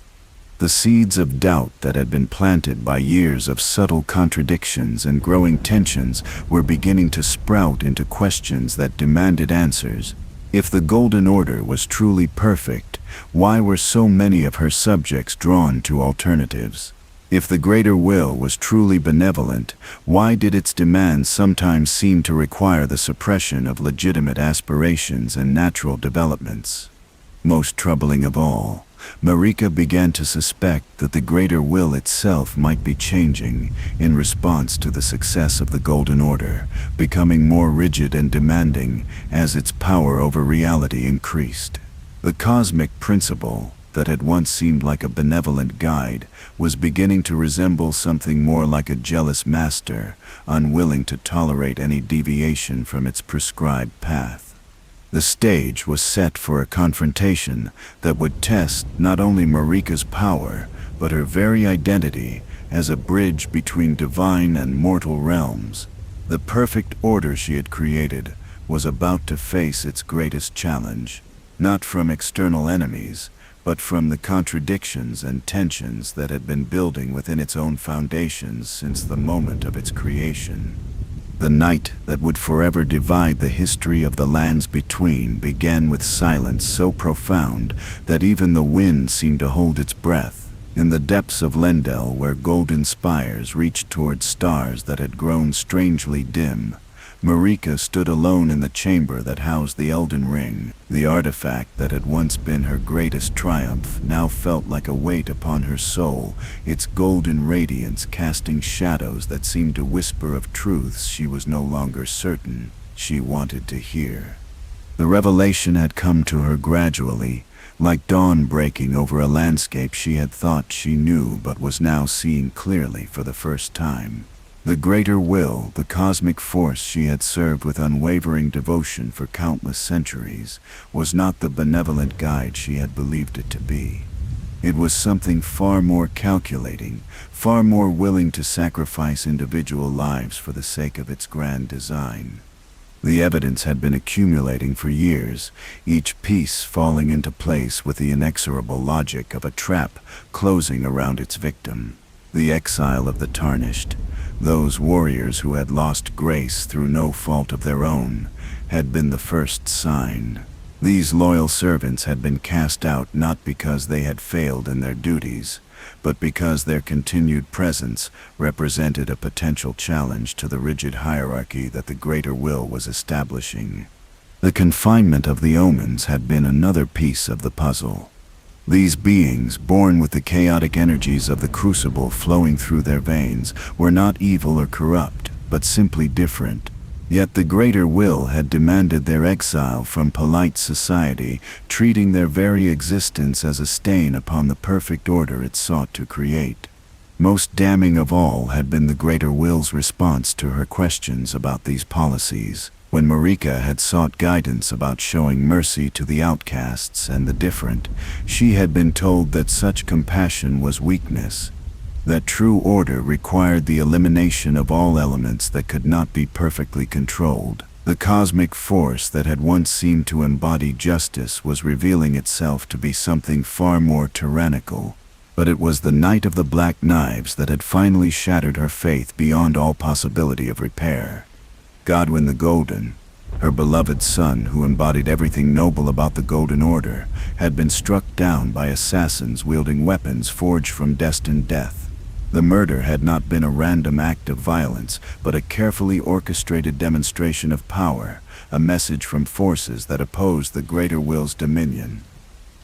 The seeds of doubt that had been planted by years of subtle contradictions and growing tensions were beginning to sprout into questions that demanded answers. If the Golden Order was truly perfect, why were so many of her subjects drawn to alternatives? If the greater will was truly benevolent, why did its demands sometimes seem to require the suppression of legitimate aspirations and natural developments? Most troubling of all, Marika began to suspect that the greater will itself might be changing in response to the success of the Golden Order, becoming more rigid and demanding as its power over reality increased. The cosmic principle that had once seemed like a benevolent guide was beginning to resemble something more like a jealous master, unwilling to tolerate any deviation from its prescribed path. The stage was set for a confrontation that would test not only Marika's power, but her very identity as a bridge between divine and mortal realms. The perfect order she had created was about to face its greatest challenge, not from external enemies, but from the contradictions and tensions that had been building within its own foundations since the moment of its creation. The night that would forever divide the history of the lands between began with silence so profound that even the wind seemed to hold its breath. In the depths of Lendel, where golden spires reached toward stars that had grown strangely dim, Marika stood alone in the chamber that housed the Elden Ring. The artifact that had once been her greatest triumph now felt like a weight upon her soul, its golden radiance casting shadows that seemed to whisper of truths she was no longer certain she wanted to hear. The revelation had come to her gradually, like dawn breaking over a landscape she had thought she knew but was now seeing clearly for the first time. The greater will, the cosmic force she had served with unwavering devotion for countless centuries, was not the benevolent guide she had believed it to be. It was something far more calculating, far more willing to sacrifice individual lives for the sake of its grand design. The evidence had been accumulating for years, each piece falling into place with the inexorable logic of a trap closing around its victim. The exile of the tarnished, those warriors who had lost grace through no fault of their own, had been the first sign. These loyal servants had been cast out not because they had failed in their duties, but because their continued presence represented a potential challenge to the rigid hierarchy that the greater will was establishing. The confinement of the omens had been another piece of the puzzle. These beings, born with the chaotic energies of the crucible flowing through their veins, were not evil or corrupt, but simply different. Yet the greater will had demanded their exile from polite society, treating their very existence as a stain upon the perfect order it sought to create. Most damning of all had been the greater will's response to her questions about these policies. When Marika had sought guidance about showing mercy to the outcasts and the different, she had been told that such compassion was weakness, That true order required the elimination of all elements that could not be perfectly controlled. The cosmic force that had once seemed to embody justice was revealing itself to be something far more tyrannical. But it was the night of the Black Knives that had finally shattered her faith beyond all possibility of repair. Godwyn the Golden, her beloved son who embodied everything noble about the Golden Order, had been struck down by assassins wielding weapons forged from destined death. The murder had not been a random act of violence, but a carefully orchestrated demonstration of power, a message from forces that opposed the greater will's dominion.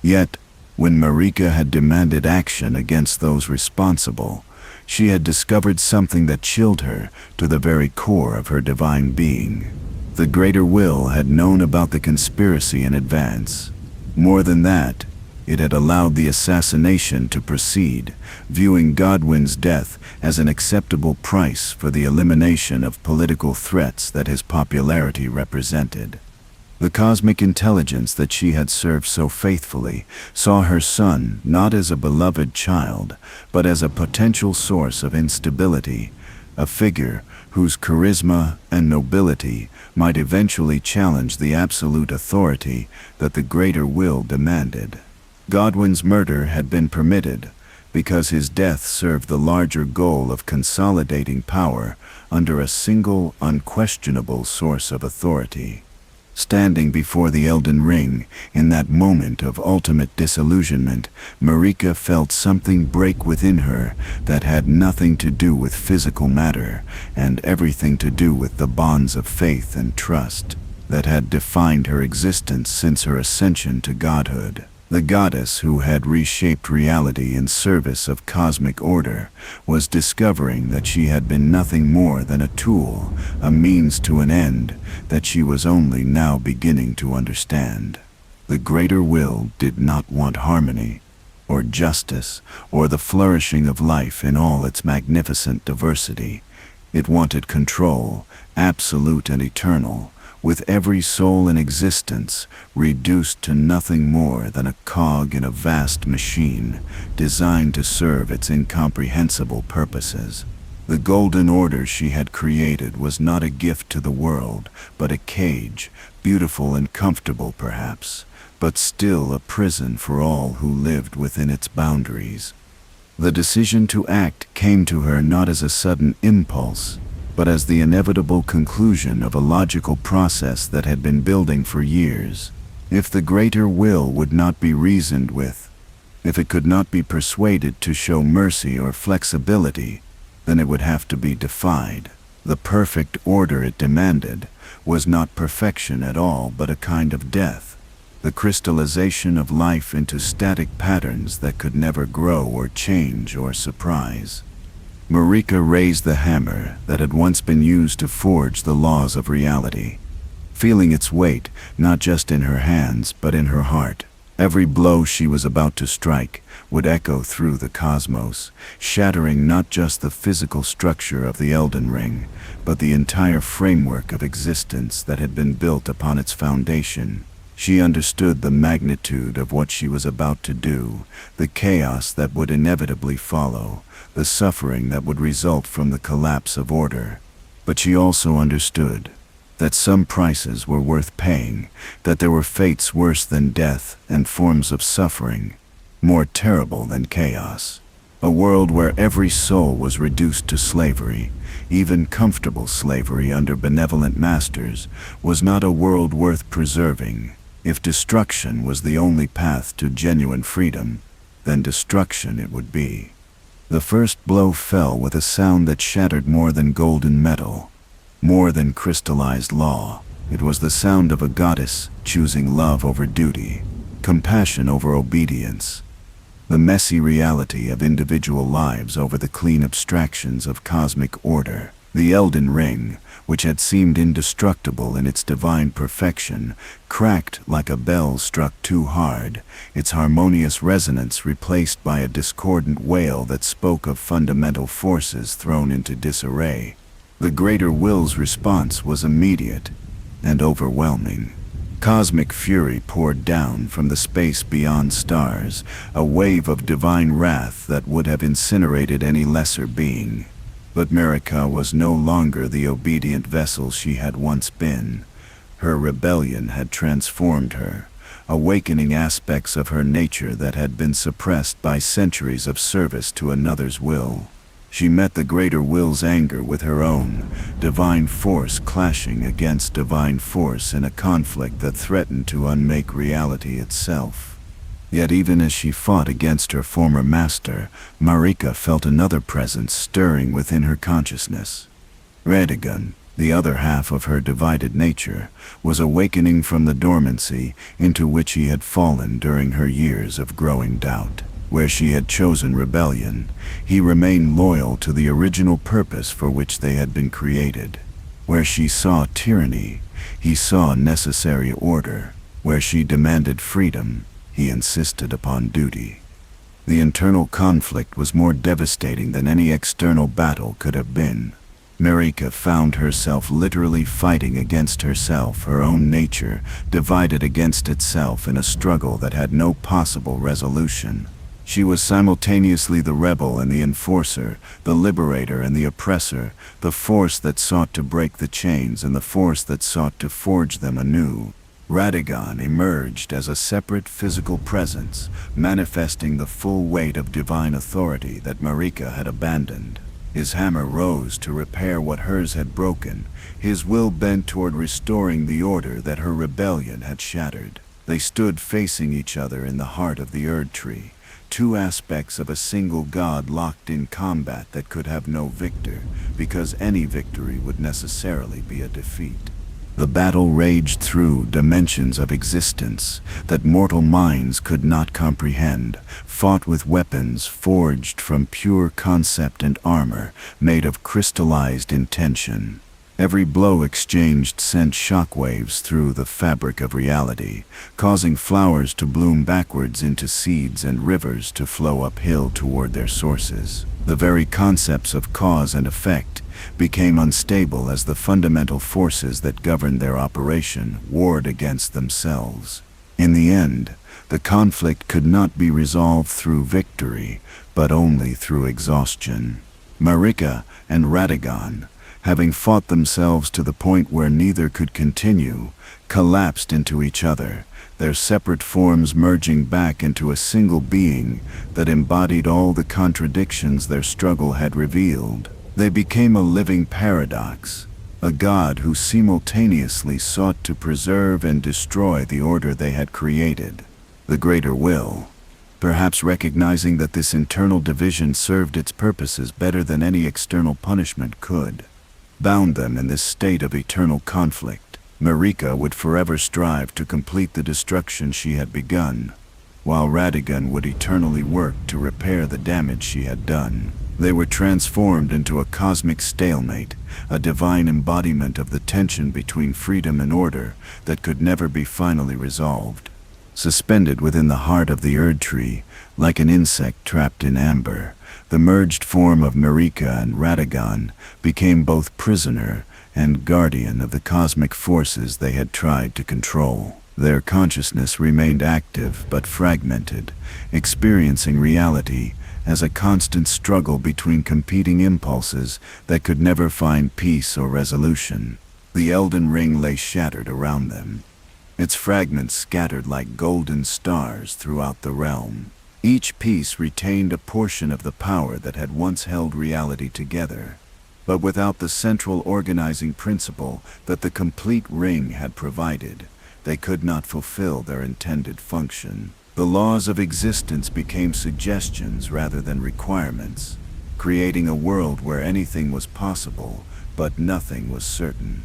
Yet, when Marika had demanded action against those responsible, she had discovered something that chilled her to the very core of her divine being. The greater will had known about the conspiracy in advance. More than that, it had allowed the assassination to proceed, viewing Godwyn's death as an acceptable price for the elimination of political threats that his popularity represented. The cosmic intelligence that she had served so faithfully saw her son not as a beloved child, but as a potential source of instability, a figure whose charisma and nobility might eventually challenge the absolute authority that the greater will demanded. Godwyn's murder had been permitted because his death served the larger goal of consolidating power under a single, unquestionable source of authority. Standing before the Elden Ring, in that moment of ultimate disillusionment, Marika felt something break within her that had nothing to do with physical matter and everything to do with the bonds of faith and trust that had defined her existence since her ascension to godhood. The goddess who had reshaped reality in service of cosmic order was discovering that she had been nothing more than a tool, a means to an end that she was only now beginning to understand. The greater will did not want harmony, or justice, or the flourishing of life in all its magnificent diversity. It wanted control, absolute and eternal, with every soul in existence reduced to nothing more than a cog in a vast machine designed to serve its incomprehensible purposes. The golden order she had created was not a gift to the world, but a cage, beautiful and comfortable perhaps, but still a prison for all who lived within its boundaries. The decision to act came to her not as a sudden impulse, but as the inevitable conclusion of a logical process that had been building for years. If the greater will would not be reasoned with, if it could not be persuaded to show mercy or flexibility, then it would have to be defied. The perfect order it demanded was not perfection at all, but a kind of death, the crystallization of life into static patterns that could never grow or change or surprise. Marika raised the hammer that had once been used to forge the laws of reality, feeling its weight not just in her hands but in her heart. Every blow she was about to strike would echo through the cosmos, shattering not just the physical structure of the Elden Ring, but the entire framework of existence that had been built upon its foundation. She understood the magnitude of what she was about to do, the chaos that would inevitably follow, the suffering that would result from the collapse of order. But she also understood that some prices were worth paying, that there were fates worse than death and forms of suffering more terrible than chaos. A world where every soul was reduced to slavery, even comfortable slavery under benevolent masters, was not a world worth preserving. If destruction was the only path to genuine freedom, then destruction it would be. The first blow fell with a sound that shattered more than golden metal, more than crystallized law. It was the sound of a goddess choosing love over duty, compassion over obedience, the messy reality of individual lives over the clean abstractions of cosmic order. The Elden Ring, which had seemed indestructible in its divine perfection, cracked like a bell struck too hard, its harmonious resonance replaced by a discordant wail that spoke of fundamental forces thrown into disarray. The greater will's response was immediate and overwhelming. Cosmic fury poured down from the space beyond stars, a wave of divine wrath that would have incinerated any lesser being. But Marika was no longer the obedient vessel she had once been. Her rebellion had transformed her, awakening aspects of her nature that had been suppressed by centuries of service to another's will. She met the greater will's anger with her own, divine force clashing against divine force in a conflict that threatened to unmake reality itself. Yet even as she fought against her former master, Marika felt another presence stirring within her consciousness. Radagon, the other half of her divided nature, was awakening from the dormancy into which he had fallen during her years of growing doubt. Where she had chosen rebellion, he remained loyal to the original purpose for which they had been created. Where she saw tyranny, he saw necessary order. Where she demanded freedom, he insisted upon duty. The internal conflict was more devastating than any external battle could have been. Marika found herself literally fighting against herself, her own nature, divided against itself in a struggle that had no possible resolution. She was simultaneously the rebel and the enforcer, the liberator and the oppressor, the force that sought to break the chains and the force that sought to forge them anew. Radagon emerged as a separate physical presence, manifesting the full weight of divine authority that Marika had abandoned. His hammer rose to repair what hers had broken, his will bent toward restoring the order that her rebellion had shattered. They stood facing each other in the heart of the Erd Tree, two aspects of a single god locked in combat that could have no victor, because any victory would necessarily be a defeat. The battle raged through dimensions of existence that mortal minds could not comprehend, fought with weapons forged from pure concept and armor made of crystallized intention. Every blow exchanged sent shockwaves through the fabric of reality, causing flowers to bloom backwards into seeds and rivers to flow uphill toward their sources. The very concepts of cause and effect became unstable as the fundamental forces that governed their operation warred against themselves. In the end, the conflict could not be resolved through victory, but only through exhaustion. Marika and Radagon, having fought themselves to the point where neither could continue, collapsed into each other, their separate forms merging back into a single being that embodied all the contradictions their struggle had revealed. They became a living paradox, a god who simultaneously sought to preserve and destroy the order they had created. The greater will, perhaps recognizing that this internal division served its purposes better than any external punishment could, bound them in this state of eternal conflict. Marika would forever strive to complete the destruction she had begun, while Radagon would eternally work to repair the damage she had done. They were transformed into a cosmic stalemate, a divine embodiment of the tension between freedom and order that could never be finally resolved. Suspended within the heart of the Erd Tree, like an insect trapped in amber, the merged form of Marika and Radagon became both prisoner and guardian of the cosmic forces they had tried to control. Their consciousness remained active but fragmented, experiencing reality as a constant struggle between competing impulses that could never find peace or resolution. The Elden Ring lay shattered around them, its fragments scattered like golden stars throughout the realm. Each piece retained a portion of the power that had once held reality together, but without the central organizing principle that the complete ring had provided, they could not fulfill their intended function. The laws of existence became suggestions rather than requirements, creating a world where anything was possible, but nothing was certain.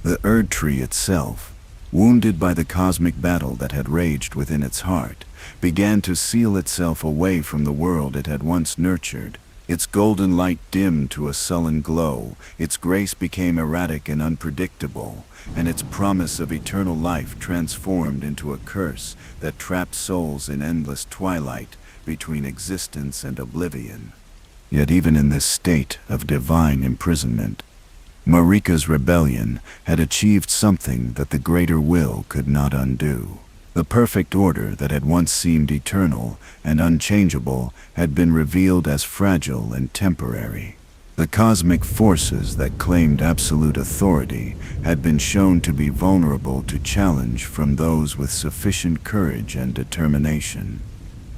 The Erd Tree itself, wounded by the cosmic battle that had raged within its heart, began to seal itself away from the world it had once nurtured. Its golden light dimmed to a sullen glow, its grace became erratic and unpredictable, and its promise of eternal life transformed into a curse that trapped souls in endless twilight between existence and oblivion. Yet even in this state of divine imprisonment, Marika's rebellion had achieved something that the greater will could not undo. The perfect order that had once seemed eternal and unchangeable had been revealed as fragile and temporary. The cosmic forces that claimed absolute authority had been shown to be vulnerable to challenge from those with sufficient courage and determination.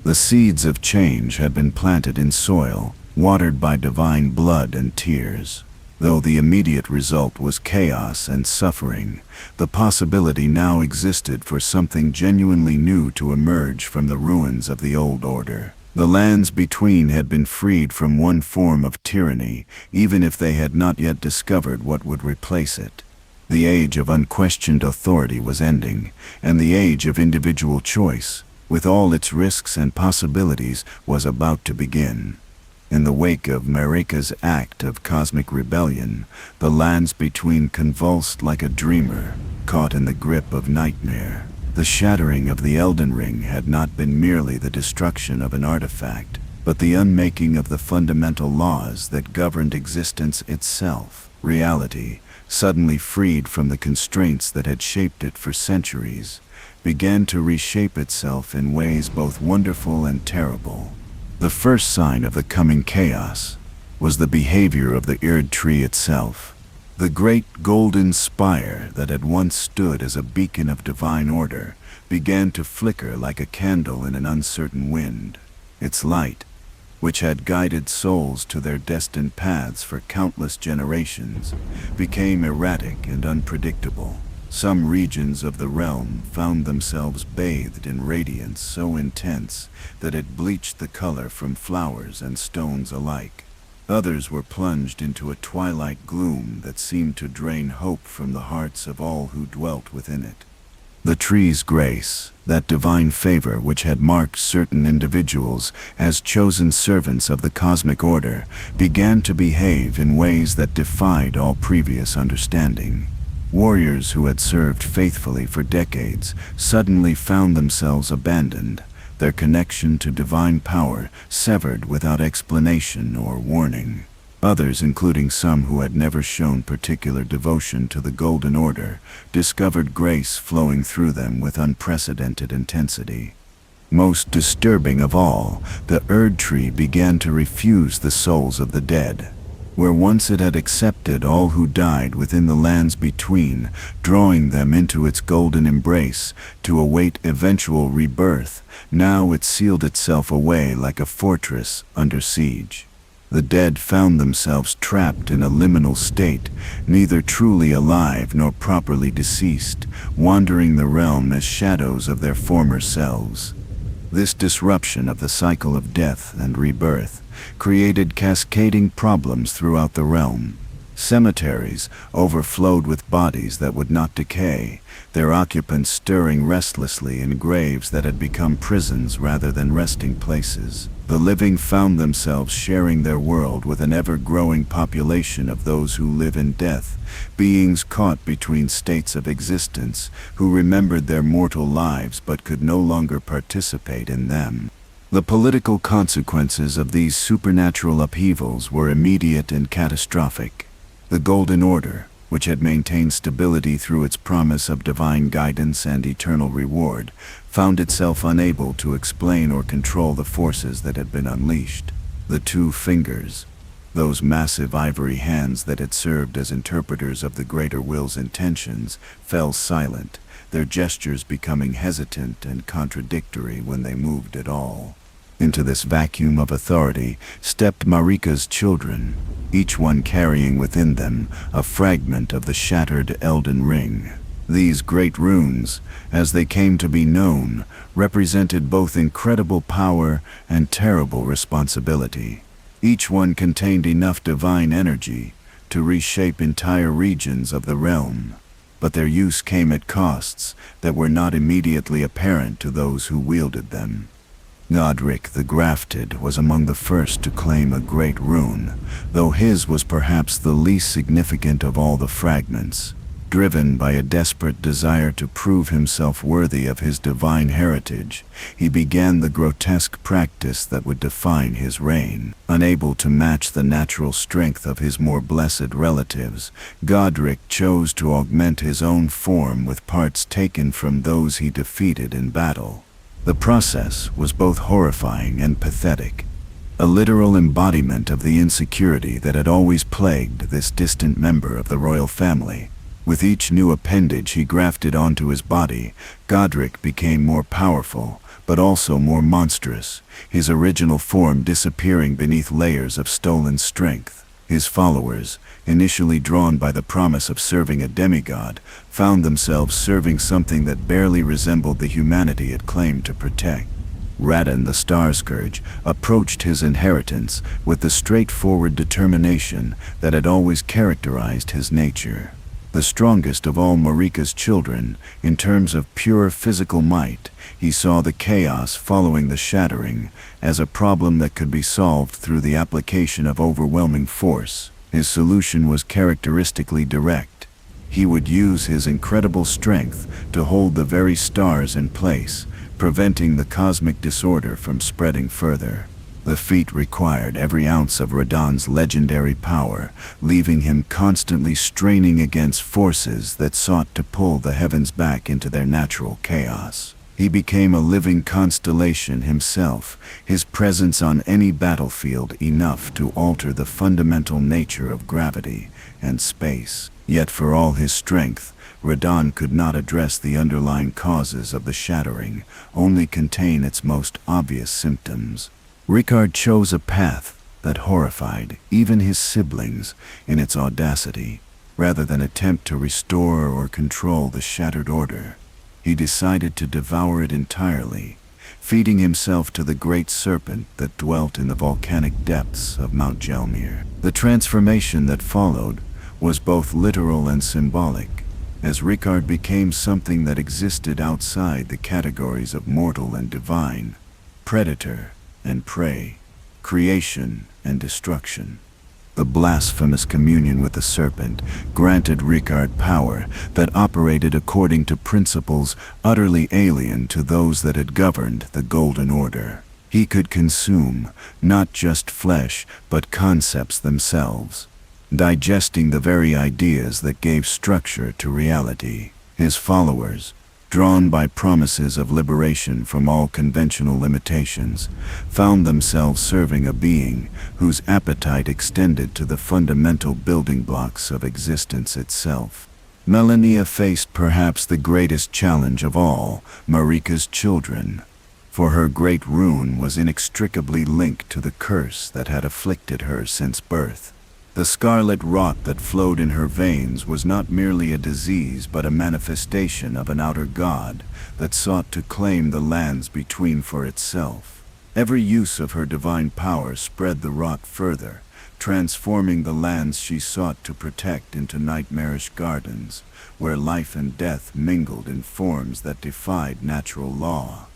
The seeds of change had been planted in soil, watered by divine blood and tears. Though the immediate result was chaos and suffering, the possibility now existed for something genuinely new to emerge from the ruins of the old order. The lands between had been freed from one form of tyranny, even if they had not yet discovered what would replace it. The age of unquestioned authority was ending, and the age of individual choice, with all its risks and possibilities, was about to begin. In the wake of Marika's act of cosmic rebellion, the lands between convulsed like a dreamer, caught in the grip of nightmare. The shattering of the Elden Ring had not been merely the destruction of an artifact, but the unmaking of the fundamental laws that governed existence itself. Reality, suddenly freed from the constraints that had shaped it for centuries, began to reshape itself in ways both wonderful and terrible. The first sign of the coming chaos was the behavior of the Erd tree itself. The great golden spire that had once stood as a beacon of divine order began to flicker like a candle in an uncertain wind. Its light, which had guided souls to their destined paths for countless generations, became erratic and unpredictable. Some regions of the realm found themselves bathed in radiance so intense that it bleached the color from flowers and stones alike. Others were plunged into a twilight gloom that seemed to drain hope from the hearts of all who dwelt within it. The tree's grace, that divine favor which had marked certain individuals as chosen servants of the cosmic order, began to behave in ways that defied all previous understanding. Warriors who had served faithfully for decades suddenly found themselves abandoned, their connection to divine power severed without explanation or warning. Others, including some who had never shown particular devotion to the Golden Order, discovered grace flowing through them with unprecedented intensity. Most disturbing of all, the Erd tree began to refuse the souls of the dead. Where once it had accepted all who died within the lands between, drawing them into its golden embrace to await eventual rebirth, now it sealed itself away like a fortress under siege. The dead found themselves trapped in a liminal state, neither truly alive nor properly deceased, wandering the realm as shadows of their former selves. This disruption of the cycle of death and rebirth created cascading problems throughout the realm. Cemeteries overflowed with bodies that would not decay, their occupants stirring restlessly in graves that had become prisons rather than resting places. The living found themselves sharing their world with an ever-growing population of those who live in death, beings caught between states of existence, who remembered their mortal lives but could no longer participate in them. The political consequences of these supernatural upheavals were immediate and catastrophic. The Golden Order, which had maintained stability through its promise of divine guidance and eternal reward, found itself unable to explain or control the forces that had been unleashed. The Two Fingers, those massive ivory hands that had served as interpreters of the greater will's intentions, fell silent, their gestures becoming hesitant and contradictory when they moved at all. Into this vacuum of authority stepped Marika's children, each one carrying within them a fragment of the shattered Elden Ring. These great runes, as they came to be known, represented both incredible power and terrible responsibility. Each one contained enough divine energy to reshape entire regions of the realm, but their use came at costs that were not immediately apparent to those who wielded them. Godric the Grafted was among the first to claim a great rune, though his was perhaps the least significant of all the fragments. Driven by a desperate desire to prove himself worthy of his divine heritage, he began the grotesque practice that would define his reign. Unable to match the natural strength of his more blessed relatives, Godric chose to augment his own form with parts taken from those he defeated in battle. The process was both horrifying and pathetic, a literal embodiment of the insecurity that had always plagued this distant member of the royal family. With each new appendage he grafted onto his body, Godric became more powerful, but also more monstrous, his original form disappearing beneath layers of stolen strength. His followers, initially drawn by the promise of serving a demigod, found themselves serving something that barely resembled the humanity it claimed to protect. Radon the Star Scourge approached his inheritance with the straightforward determination that had always characterized his nature. The strongest of all Marika's children, in terms of pure physical might, he saw the chaos following the Shattering as a problem that could be solved through the application of overwhelming force. His solution was characteristically direct. He would use his incredible strength to hold the very stars in place, preventing the cosmic disorder from spreading further. The feat required every ounce of Radon's legendary power, leaving him constantly straining against forces that sought to pull the heavens back into their natural chaos. He became a living constellation himself, his presence on any battlefield enough to alter the fundamental nature of gravity and space. Yet for all his strength, Radon could not address the underlying causes of the Shattering, only contain its most obvious symptoms. Ricard chose a path that horrified even his siblings in its audacity. Rather than attempt to restore or control the shattered order, he decided to devour it entirely, feeding himself to the great serpent that dwelt in the volcanic depths of Mount Gelmir. The transformation that followed was both literal and symbolic, as Ricard became something that existed outside the categories of mortal and divine, predator and prey, creation and destruction. The blasphemous communion with the serpent granted Ricard power that operated according to principles utterly alien to those that had governed the Golden Order. He could consume not just flesh, but concepts themselves, digesting the very ideas that gave structure to reality. His followers, drawn by promises of liberation from all conventional limitations, found themselves serving a being whose appetite extended to the fundamental building blocks of existence itself. Melania faced perhaps the greatest challenge of all, Marika's children, for her great rune was inextricably linked to the curse that had afflicted her since birth. The scarlet rot that flowed in her veins was not merely a disease but a manifestation of an outer god that sought to claim the lands between for itself. Every use of her divine power spread the rot further, transforming the lands she sought to protect into nightmarish gardens, where life and death mingled in forms that defied natural law.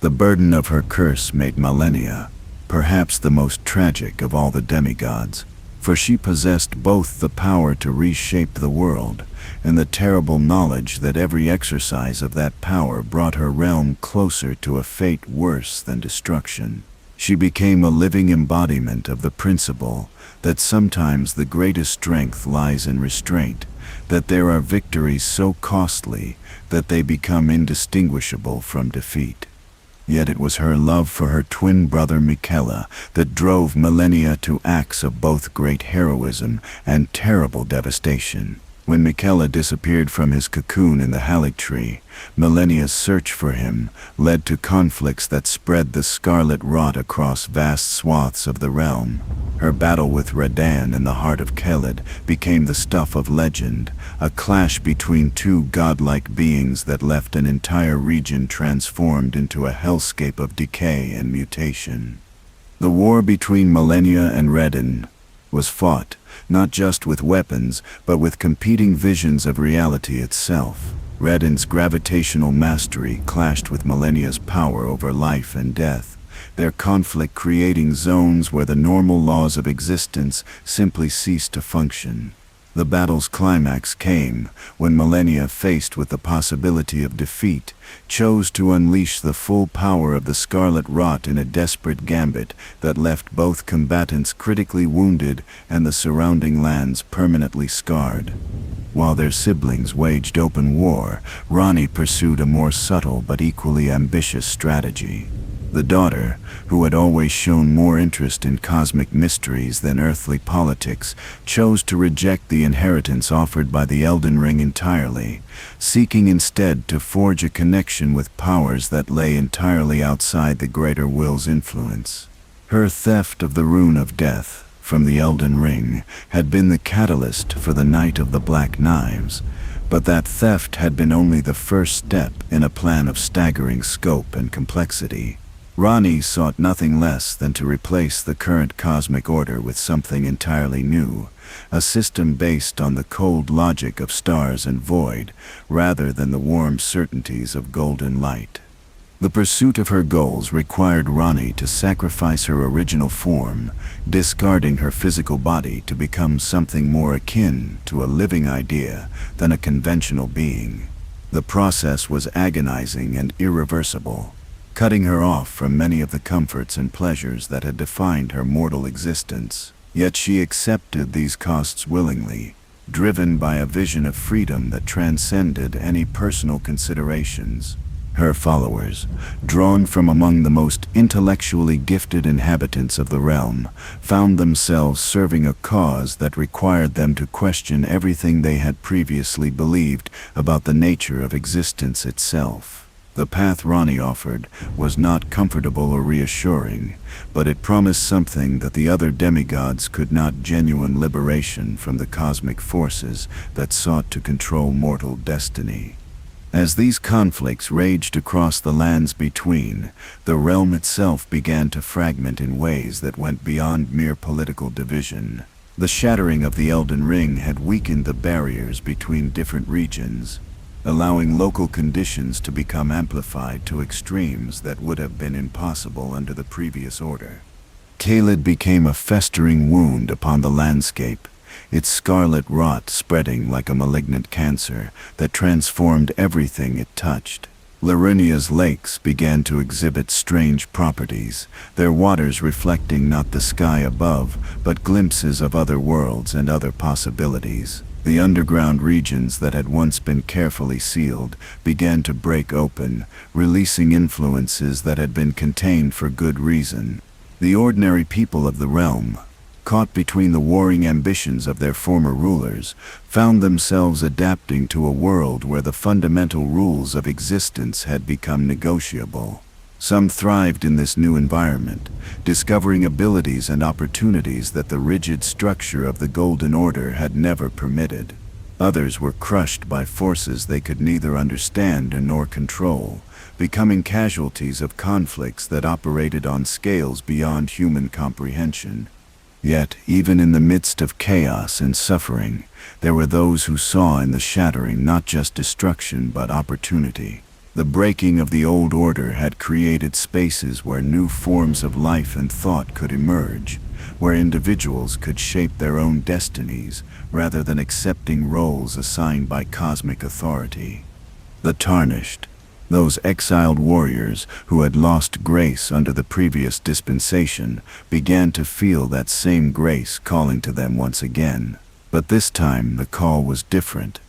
The burden of her curse made Melania perhaps the most tragic of all the demigods, for she possessed both the power to reshape the world and the terrible knowledge that every exercise of that power brought her realm closer to a fate worse than destruction. She became a living embodiment of the principle that sometimes the greatest strength lies in restraint, that there are victories so costly that they become indistinguishable from defeat. Yet it was her love for her twin brother Miquella that drove Melania to acts of both great heroism and terrible devastation. When Miquella disappeared from his cocoon in the Halig Tree, Melania's search for him led to conflicts that spread the scarlet rot across vast swaths of the realm. Her battle with Radon in the heart of Keled became the stuff of legend, a clash between two godlike beings that left an entire region transformed into a hellscape of decay and mutation. The war between Melania and Radon was fought not just with weapons, but with competing visions of reality itself. Radon's gravitational mastery clashed with Melania's power over life and death, their conflict creating zones where the normal laws of existence simply ceased to function. The battle's climax came when Millennia, faced with the possibility of defeat, chose to unleash the full power of the Scarlet Rot in a desperate gambit that left both combatants critically wounded and the surrounding lands permanently scarred. While their siblings waged open war, Ranni pursued a more subtle but equally ambitious strategy. The daughter, who had always shown more interest in cosmic mysteries than earthly politics, chose to reject the inheritance offered by the Elden Ring entirely, seeking instead to forge a connection with powers that lay entirely outside the greater will's influence. Her theft of the Rune of Death from the Elden Ring had been the catalyst for the Night of the Black Knives, but that theft had been only the first step in a plan of staggering scope and complexity. Ranni sought nothing less than to replace the current cosmic order with something entirely new, a system based on the cold logic of stars and void, rather than the warm certainties of golden light. The pursuit of her goals required Ranni to sacrifice her original form, discarding her physical body to become something more akin to a living idea than a conventional being. The process was agonizing and irreversible, cutting her off from many of the comforts and pleasures that had defined her mortal existence. Yet she accepted these costs willingly, driven by a vision of freedom that transcended any personal considerations. Her followers, drawn from among the most intellectually gifted inhabitants of the realm, found themselves serving a cause that required them to question everything they had previously believed about the nature of existence itself. The path Ranni offered was not comfortable or reassuring, but it promised something that the other demigods could not: genuine liberation from the cosmic forces that sought to control mortal destiny. As these conflicts raged across the lands between, the realm itself began to fragment in ways that went beyond mere political division. The shattering of the Elden Ring had weakened the barriers between different regions, allowing local conditions to become amplified to extremes that would have been impossible under the previous order. Caelid became a festering wound upon the landscape, its scarlet rot spreading like a malignant cancer that transformed everything it touched. Larinia's lakes began to exhibit strange properties, their waters reflecting not the sky above, but glimpses of other worlds and other possibilities. The underground regions that had once been carefully sealed began to break open, releasing influences that had been contained for good reason. The ordinary people of the realm, caught between the warring ambitions of their former rulers, found themselves adapting to a world where the fundamental rules of existence had become negotiable. Some thrived in this new environment, discovering abilities and opportunities that the rigid structure of the Golden Order had never permitted. Others were crushed by forces they could neither understand nor control, becoming casualties of conflicts that operated on scales beyond human comprehension. Yet, even in the midst of chaos and suffering, there were those who saw in the shattering not just destruction but opportunity. The breaking of the old order had created spaces where new forms of life and thought could emerge, where individuals could shape their own destinies rather than accepting roles assigned by cosmic authority. The tarnished, those exiled warriors who had lost grace under the previous dispensation, began to feel that same grace calling to them once again. But this time the call was different.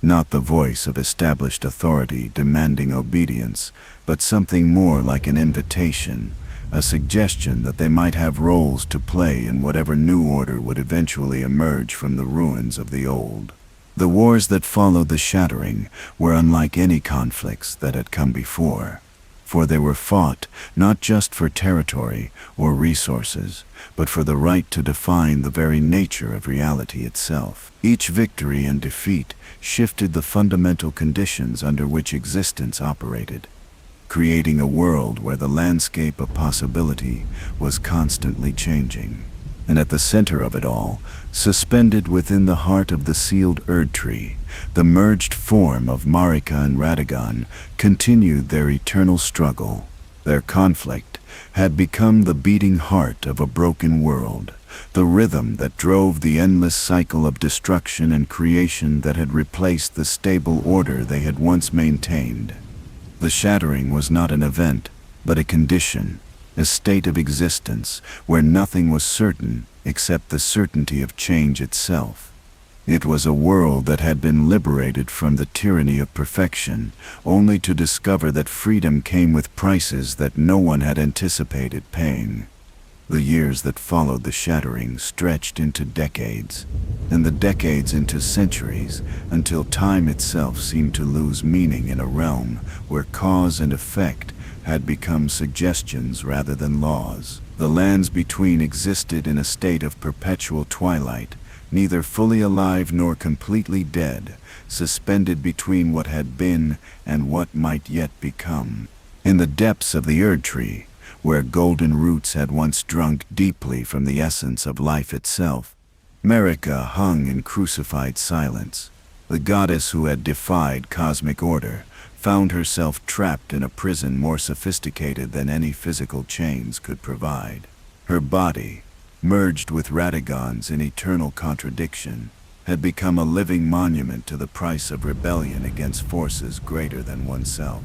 Not the voice of established authority demanding obedience, but something more like an invitation, a suggestion that they might have roles to play in whatever new order would eventually emerge from the ruins of the old. The wars that followed the Shattering were unlike any conflicts that had come before, for they were fought not just for territory or resources, but for the right to define the very nature of reality itself. Each victory and defeat shifted the fundamental conditions under which existence operated, creating a world where the landscape of possibility was constantly changing. And at the center of it all, suspended within the heart of the sealed Erd Tree, the merged form of Marika and Radagon continued their eternal struggle. Their conflict, had become the beating heart of a broken world, the rhythm that drove the endless cycle of destruction and creation that had replaced the stable order they had once maintained. The shattering was not an event, but a condition, a state of existence where nothing was certain except the certainty of change itself. It was a world that had been liberated from the tyranny of perfection, only to discover that freedom came with prices that no one had anticipated paying. The years that followed the shattering stretched into decades, and the decades into centuries, until time itself seemed to lose meaning in a realm where cause and effect had become suggestions rather than laws. The lands between existed in a state of perpetual twilight, neither fully alive nor completely dead, suspended between what had been and what might yet become. In the depths of the Erd Tree, where golden roots had once drunk deeply from the essence of life itself, Marika hung in crucified silence. The goddess who had defied cosmic order found herself trapped in a prison more sophisticated than any physical chains could provide. Her body, merged with Radagon's in eternal contradiction, had become a living monument to the price of rebellion against forces greater than oneself.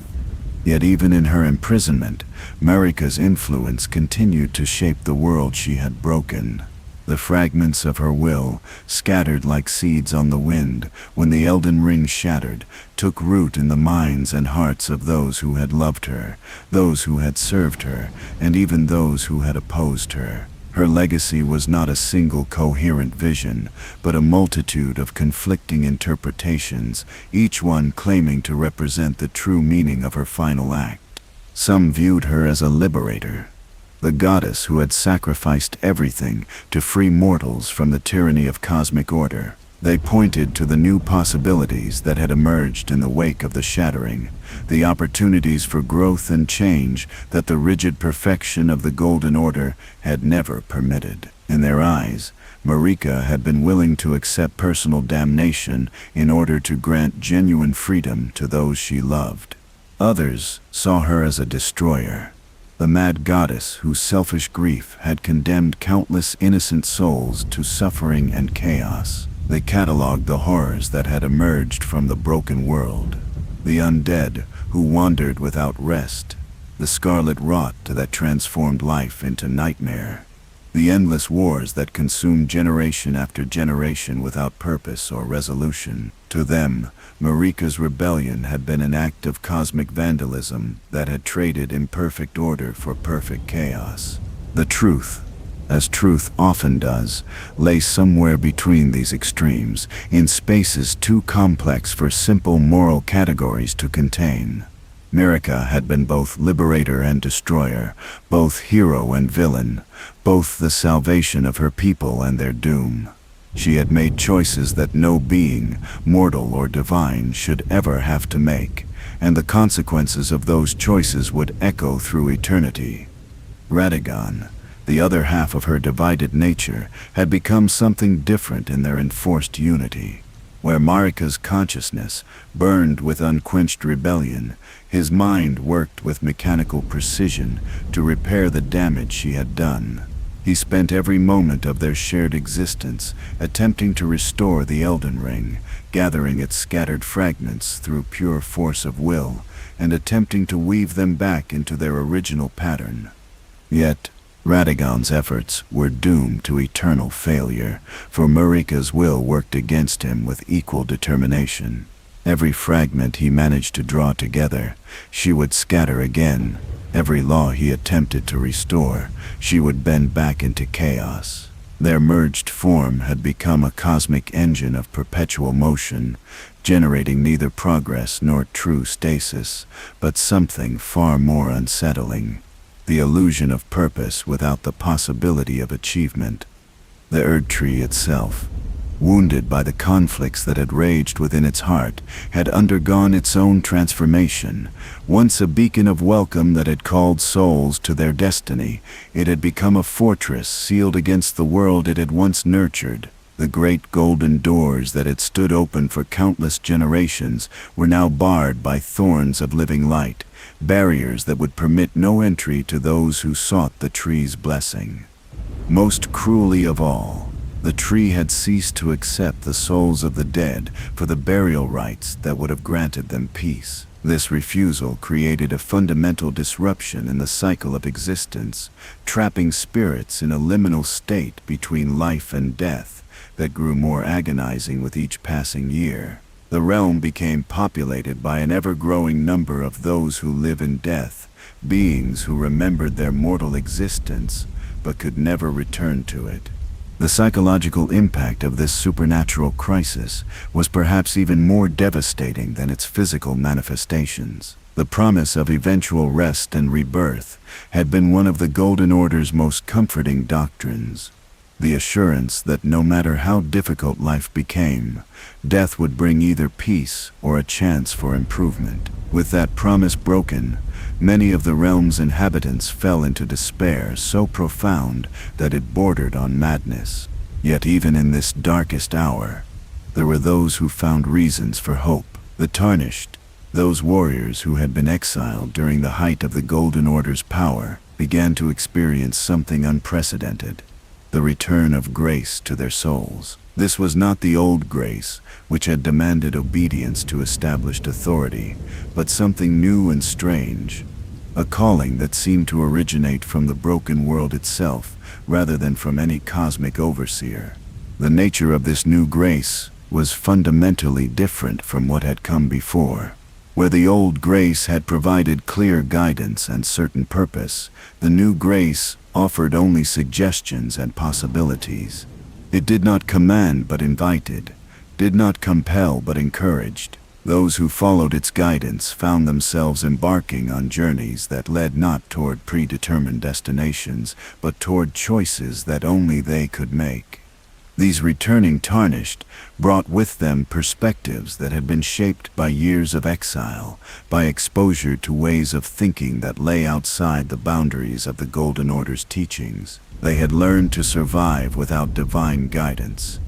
Yet even in her imprisonment, Marika's influence continued to shape the world she had broken. The fragments of her will, scattered like seeds on the wind when the Elden Ring shattered, took root in the minds and hearts of those who had loved her, those who had served her, and even those who had opposed her. Her legacy was not a single coherent vision, but a multitude of conflicting interpretations, each one claiming to represent the true meaning of her final act. Some viewed her as a liberator, the goddess who had sacrificed everything to free mortals from the tyranny of cosmic order. They pointed to the new possibilities that had emerged in the wake of the shattering, the opportunities for growth and change that the rigid perfection of the Golden Order had never permitted. In their eyes, Marika had been willing to accept personal damnation in order to grant genuine freedom to those she loved. Others saw her as a destroyer, the mad goddess whose selfish grief had condemned countless innocent souls to suffering and chaos. They catalogued the horrors that had emerged from the broken world, the undead who wandered without rest, the scarlet rot that transformed life into nightmare, the endless wars that consumed generation after generation without purpose or resolution. To them, Marika's rebellion had been an act of cosmic vandalism that had traded imperfect order for perfect chaos. The truth, as truth often does, lay somewhere between these extremes, in spaces too complex for simple moral categories to contain. Marika had been both liberator and destroyer, both hero and villain, both the salvation of her people and their doom. She had made choices that no being, mortal or divine, should ever have to make, and the consequences of those choices would echo through eternity. Radagon, the other half of her divided nature, had become something different in their enforced unity. Where Marika's consciousness burned with unquenched rebellion, his mind worked with mechanical precision to repair the damage she had done. He spent every moment of their shared existence attempting to restore the Elden Ring, gathering its scattered fragments through pure force of will, and attempting to weave them back into their original pattern. Yet, Radagon's efforts were doomed to eternal failure, for Marika's will worked against him with equal determination. Every fragment he managed to draw together, she would scatter again. Every law he attempted to restore, she would bend back into chaos. Their merged form had become a cosmic engine of perpetual motion, generating neither progress nor true stasis, but something far more unsettling: the illusion of purpose without the possibility of achievement. The Erd Tree itself, wounded by the conflicts that had raged within its heart, had undergone its own transformation. Once a beacon of welcome that had called souls to their destiny, it had become a fortress sealed against the world it had once nurtured. The great golden doors that had stood open for countless generations were now barred by thorns of living light, barriers that would permit no entry to those who sought the tree's blessing. Most cruelly of all, the tree had ceased to accept the souls of the dead for the burial rites that would have granted them peace. This refusal created a fundamental disruption in the cycle of existence, trapping spirits in a liminal state between life and death that grew more agonizing with each passing year. The realm became populated by an ever-growing number of those who live in death, beings who remembered their mortal existence but could never return to it. The psychological impact of this supernatural crisis was perhaps even more devastating than its physical manifestations. The promise of eventual rest and rebirth had been one of the Golden Order's most comforting doctrines. The assurance that no matter how difficult life became, death would bring either peace or a chance for improvement. With that promise broken, many of the realm's inhabitants fell into despair so profound that it bordered on madness. Yet even in this darkest hour, there were those who found reasons for hope. The Tarnished, those warriors who had been exiled during the height of the Golden Order's power, began to experience something unprecedented: the return of grace to their souls. This was not the old grace, which had demanded obedience to established authority, but something new and strange, a calling that seemed to originate from the broken world itself rather than from any cosmic overseer. The nature of this new grace was fundamentally different from what had come before. Where the old grace had provided clear guidance and certain purpose, the new grace offered only suggestions and possibilities. It did not command but invited, did not compel but encouraged. Those who followed its guidance found themselves embarking on journeys that led not toward predetermined destinations, but toward choices that only they could make. These returning Tarnished brought with them perspectives that had been shaped by years of exile, by exposure to ways of thinking that lay outside the boundaries of the Golden Order's teachings. They had learned to survive without divine guidance,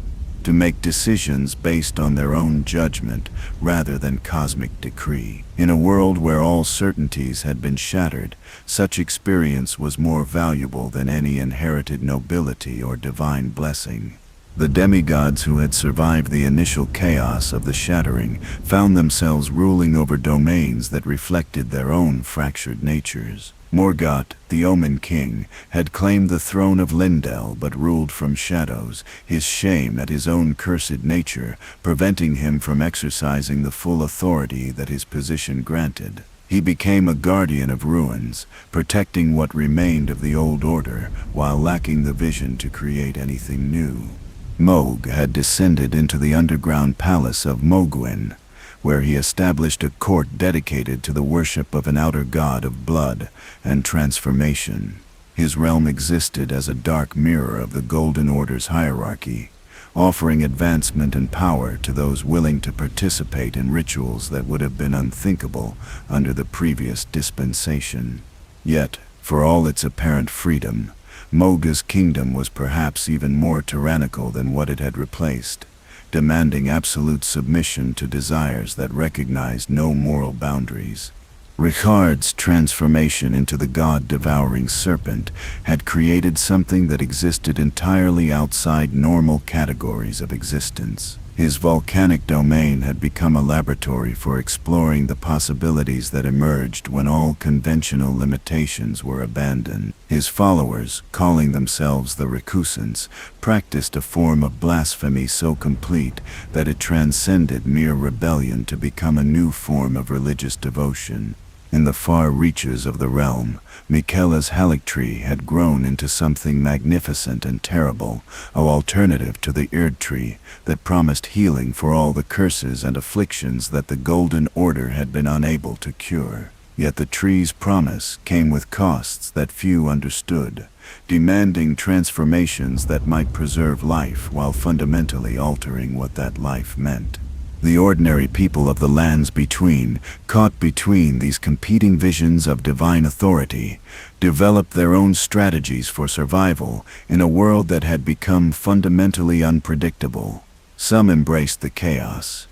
to make decisions based on their own judgment rather than cosmic decree. In a world where all certainties had been shattered, such experience was more valuable than any inherited nobility or divine blessing. The demigods who had survived the initial chaos of the Shattering found themselves ruling over domains that reflected their own fractured natures. Morgoth, the Omen King, had claimed the throne of Lindell but ruled from shadows, his shame at his own cursed nature preventing him from exercising the full authority that his position granted. He became a guardian of ruins, protecting what remained of the old order while lacking the vision to create anything new. Mohg had descended into the underground palace of Mohgwyn, where he established a court dedicated to the worship of an outer god of blood and transformation. His realm existed as a dark mirror of the Golden Order's hierarchy, offering advancement and power to those willing to participate in rituals that would have been unthinkable under the previous dispensation. Yet, for all its apparent freedom, Mohg's kingdom was perhaps even more tyrannical than what it had replaced, demanding absolute submission to desires that recognized no moral boundaries. Richard's transformation into the god-devouring serpent had created something that existed entirely outside normal categories of existence. His volcanic domain had become a laboratory for exploring the possibilities that emerged when all conventional limitations were abandoned. His followers, calling themselves the Recusants, practiced a form of blasphemy so complete that it transcended mere rebellion to become a new form of religious devotion. In the far reaches of the realm, Miquella's Halictree had grown into something magnificent and terrible, an alternative to the Erd Tree that promised healing for all the curses and afflictions that the Golden Order had been unable to cure. Yet the tree's promise came with costs that few understood, demanding transformations that might preserve life while fundamentally altering what that life meant. The ordinary people of the lands between, caught between these competing visions of divine authority, developed their own strategies for survival in a world that had become fundamentally unpredictable. Some embraced the chaos,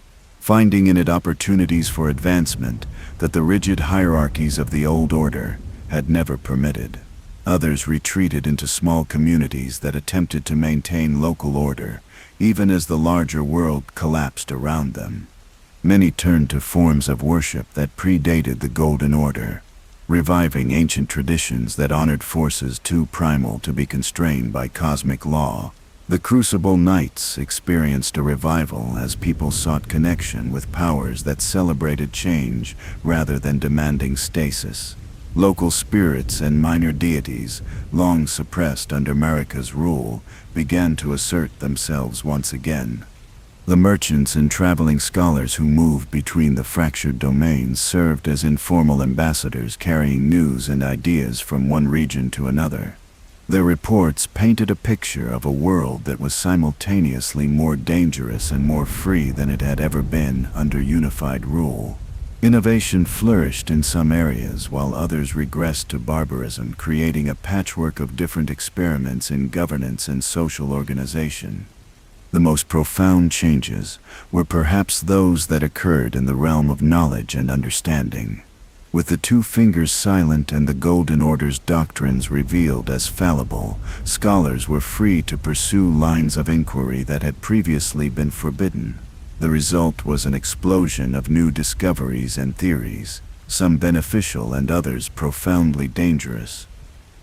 finding in it opportunities for advancement that the rigid hierarchies of the old order had never permitted. Others retreated into small communities that attempted to maintain local order, even as the larger world collapsed around them. Many turned to forms of worship that predated the Golden Order, reviving ancient traditions that honored forces too primal to be constrained by cosmic law. The Crucible Knights experienced a revival as people sought connection with powers that celebrated change rather than demanding stasis. Local spirits and minor deities, long suppressed under Marika's rule, began to assert themselves once again. The merchants and traveling scholars who moved between the fractured domains served as informal ambassadors carrying news and ideas from one region to another. Their reports painted a picture of a world that was simultaneously more dangerous and more free than it had ever been under unified rule. Innovation flourished in some areas while others regressed to barbarism, creating a patchwork of different experiments in governance and social organization. The most profound changes were perhaps those that occurred in the realm of knowledge and understanding. With the Two Fingers silent and the Golden Order's doctrines revealed as fallible, scholars were free to pursue lines of inquiry that had previously been forbidden. The result was an explosion of new discoveries and theories, some beneficial and others profoundly dangerous.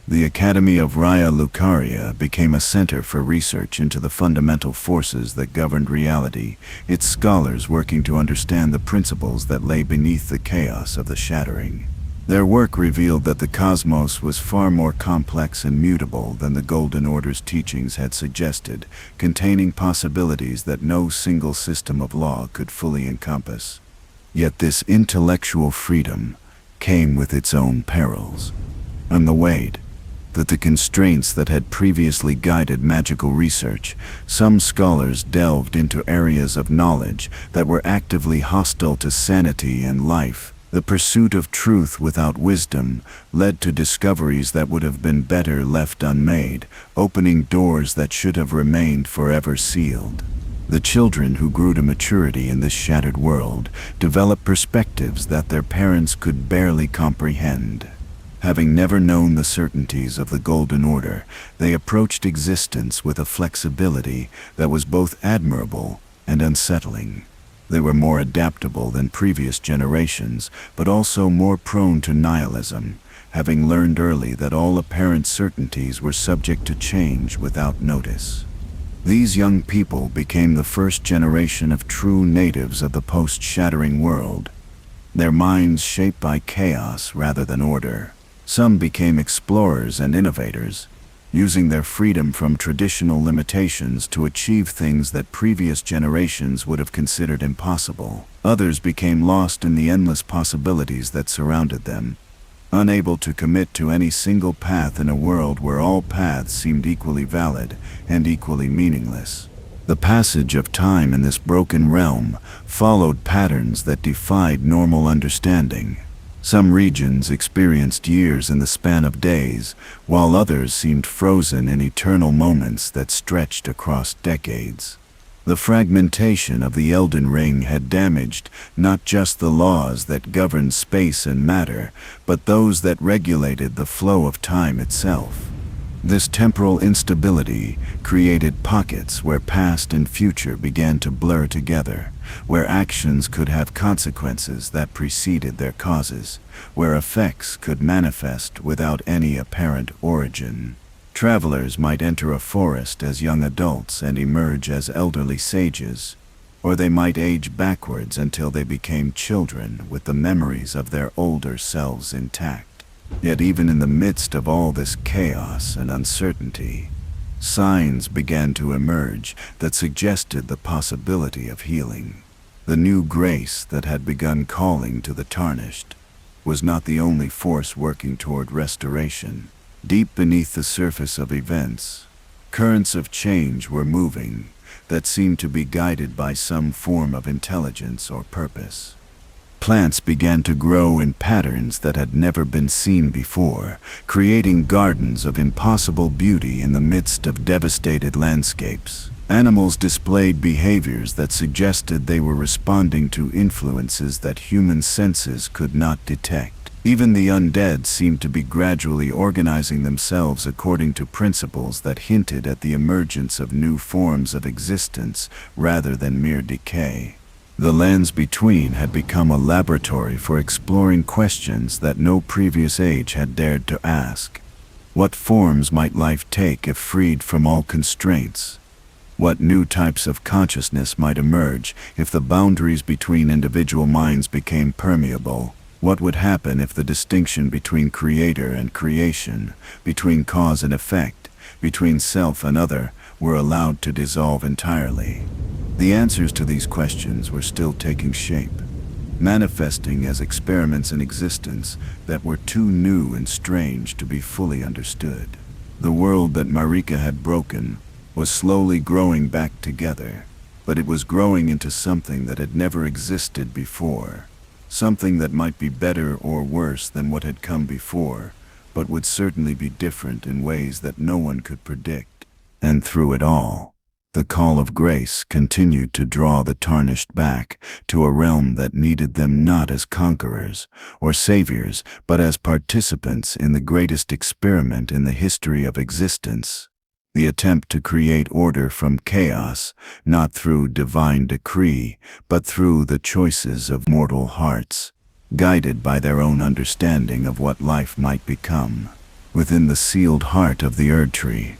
The Academy of Raya Lucaria became a center for research into the fundamental forces that governed reality, its scholars working to understand the principles that lay beneath the chaos of the Shattering. Their work revealed that the cosmos was far more complex and mutable than the Golden Order's teachings had suggested, containing possibilities that no single system of law could fully encompass. Yet this intellectual freedom came with its own perils. On the way that the constraints that had previously guided magical research, some scholars delved into areas of knowledge that were actively hostile to sanity and life. The pursuit of truth without wisdom led to discoveries that would have been better left unmade, opening doors that should have remained forever sealed. The children who grew to maturity in this shattered world developed perspectives that their parents could barely comprehend. Having never known the certainties of the Golden Order, they approached existence with a flexibility that was both admirable and unsettling. They were more adaptable than previous generations, but also more prone to nihilism, having learned early that all apparent certainties were subject to change without notice. These young people became the first generation of true natives of the post-Shattering world, their minds shaped by chaos rather than order. Some became explorers and innovators, using their freedom from traditional limitations to achieve things that previous generations would have considered impossible. Others became lost in the endless possibilities that surrounded them, unable to commit to any single path in a world where all paths seemed equally valid and equally meaningless. The passage of time in this broken realm followed patterns that defied normal understanding. Some regions experienced years in the span of days, while others seemed frozen in eternal moments that stretched across decades. The fragmentation of the Elden Ring had damaged not just the laws that governed space and matter, but those that regulated the flow of time itself. This temporal instability created pockets where past and future began to blur together, where actions could have consequences that preceded their causes, where effects could manifest without any apparent origin. Travelers might enter a forest as young adults and emerge as elderly sages, or they might age backwards until they became children with the memories of their older selves intact. Yet even in the midst of all this chaos and uncertainty, signs began to emerge that suggested the possibility of healing. The new grace that had begun calling to the tarnished was not the only force working toward restoration. Deep beneath the surface of events, currents of change were moving that seemed to be guided by some form of intelligence or purpose. Plants began to grow in patterns that had never been seen before, creating gardens of impossible beauty in the midst of devastated landscapes. Animals displayed behaviors that suggested they were responding to influences that human senses could not detect. Even the undead seemed to be gradually organizing themselves according to principles that hinted at the emergence of new forms of existence rather than mere decay. The lands between had become a laboratory for exploring questions that no previous age had dared to ask. What forms might life take if freed from all constraints? What new types of consciousness might emerge if the boundaries between individual minds became permeable? What would happen if the distinction between creator and creation, between cause and effect, between self and other, were allowed to dissolve entirely? The answers to these questions were still taking shape, manifesting as experiments in existence that were too new and strange to be fully understood. The world that Marika had broken was slowly growing back together, but it was growing into something that had never existed before. Something that might be better or worse than what had come before, but would certainly be different in ways that no one could predict. And through it all, the call of grace continued to draw the tarnished back to a realm that needed them not as conquerors or saviors, but as participants in the greatest experiment in the history of existence. The attempt to create order from chaos, not through divine decree, but through the choices of mortal hearts, guided by their own understanding of what life might become. Within the sealed heart of the Erd Tree,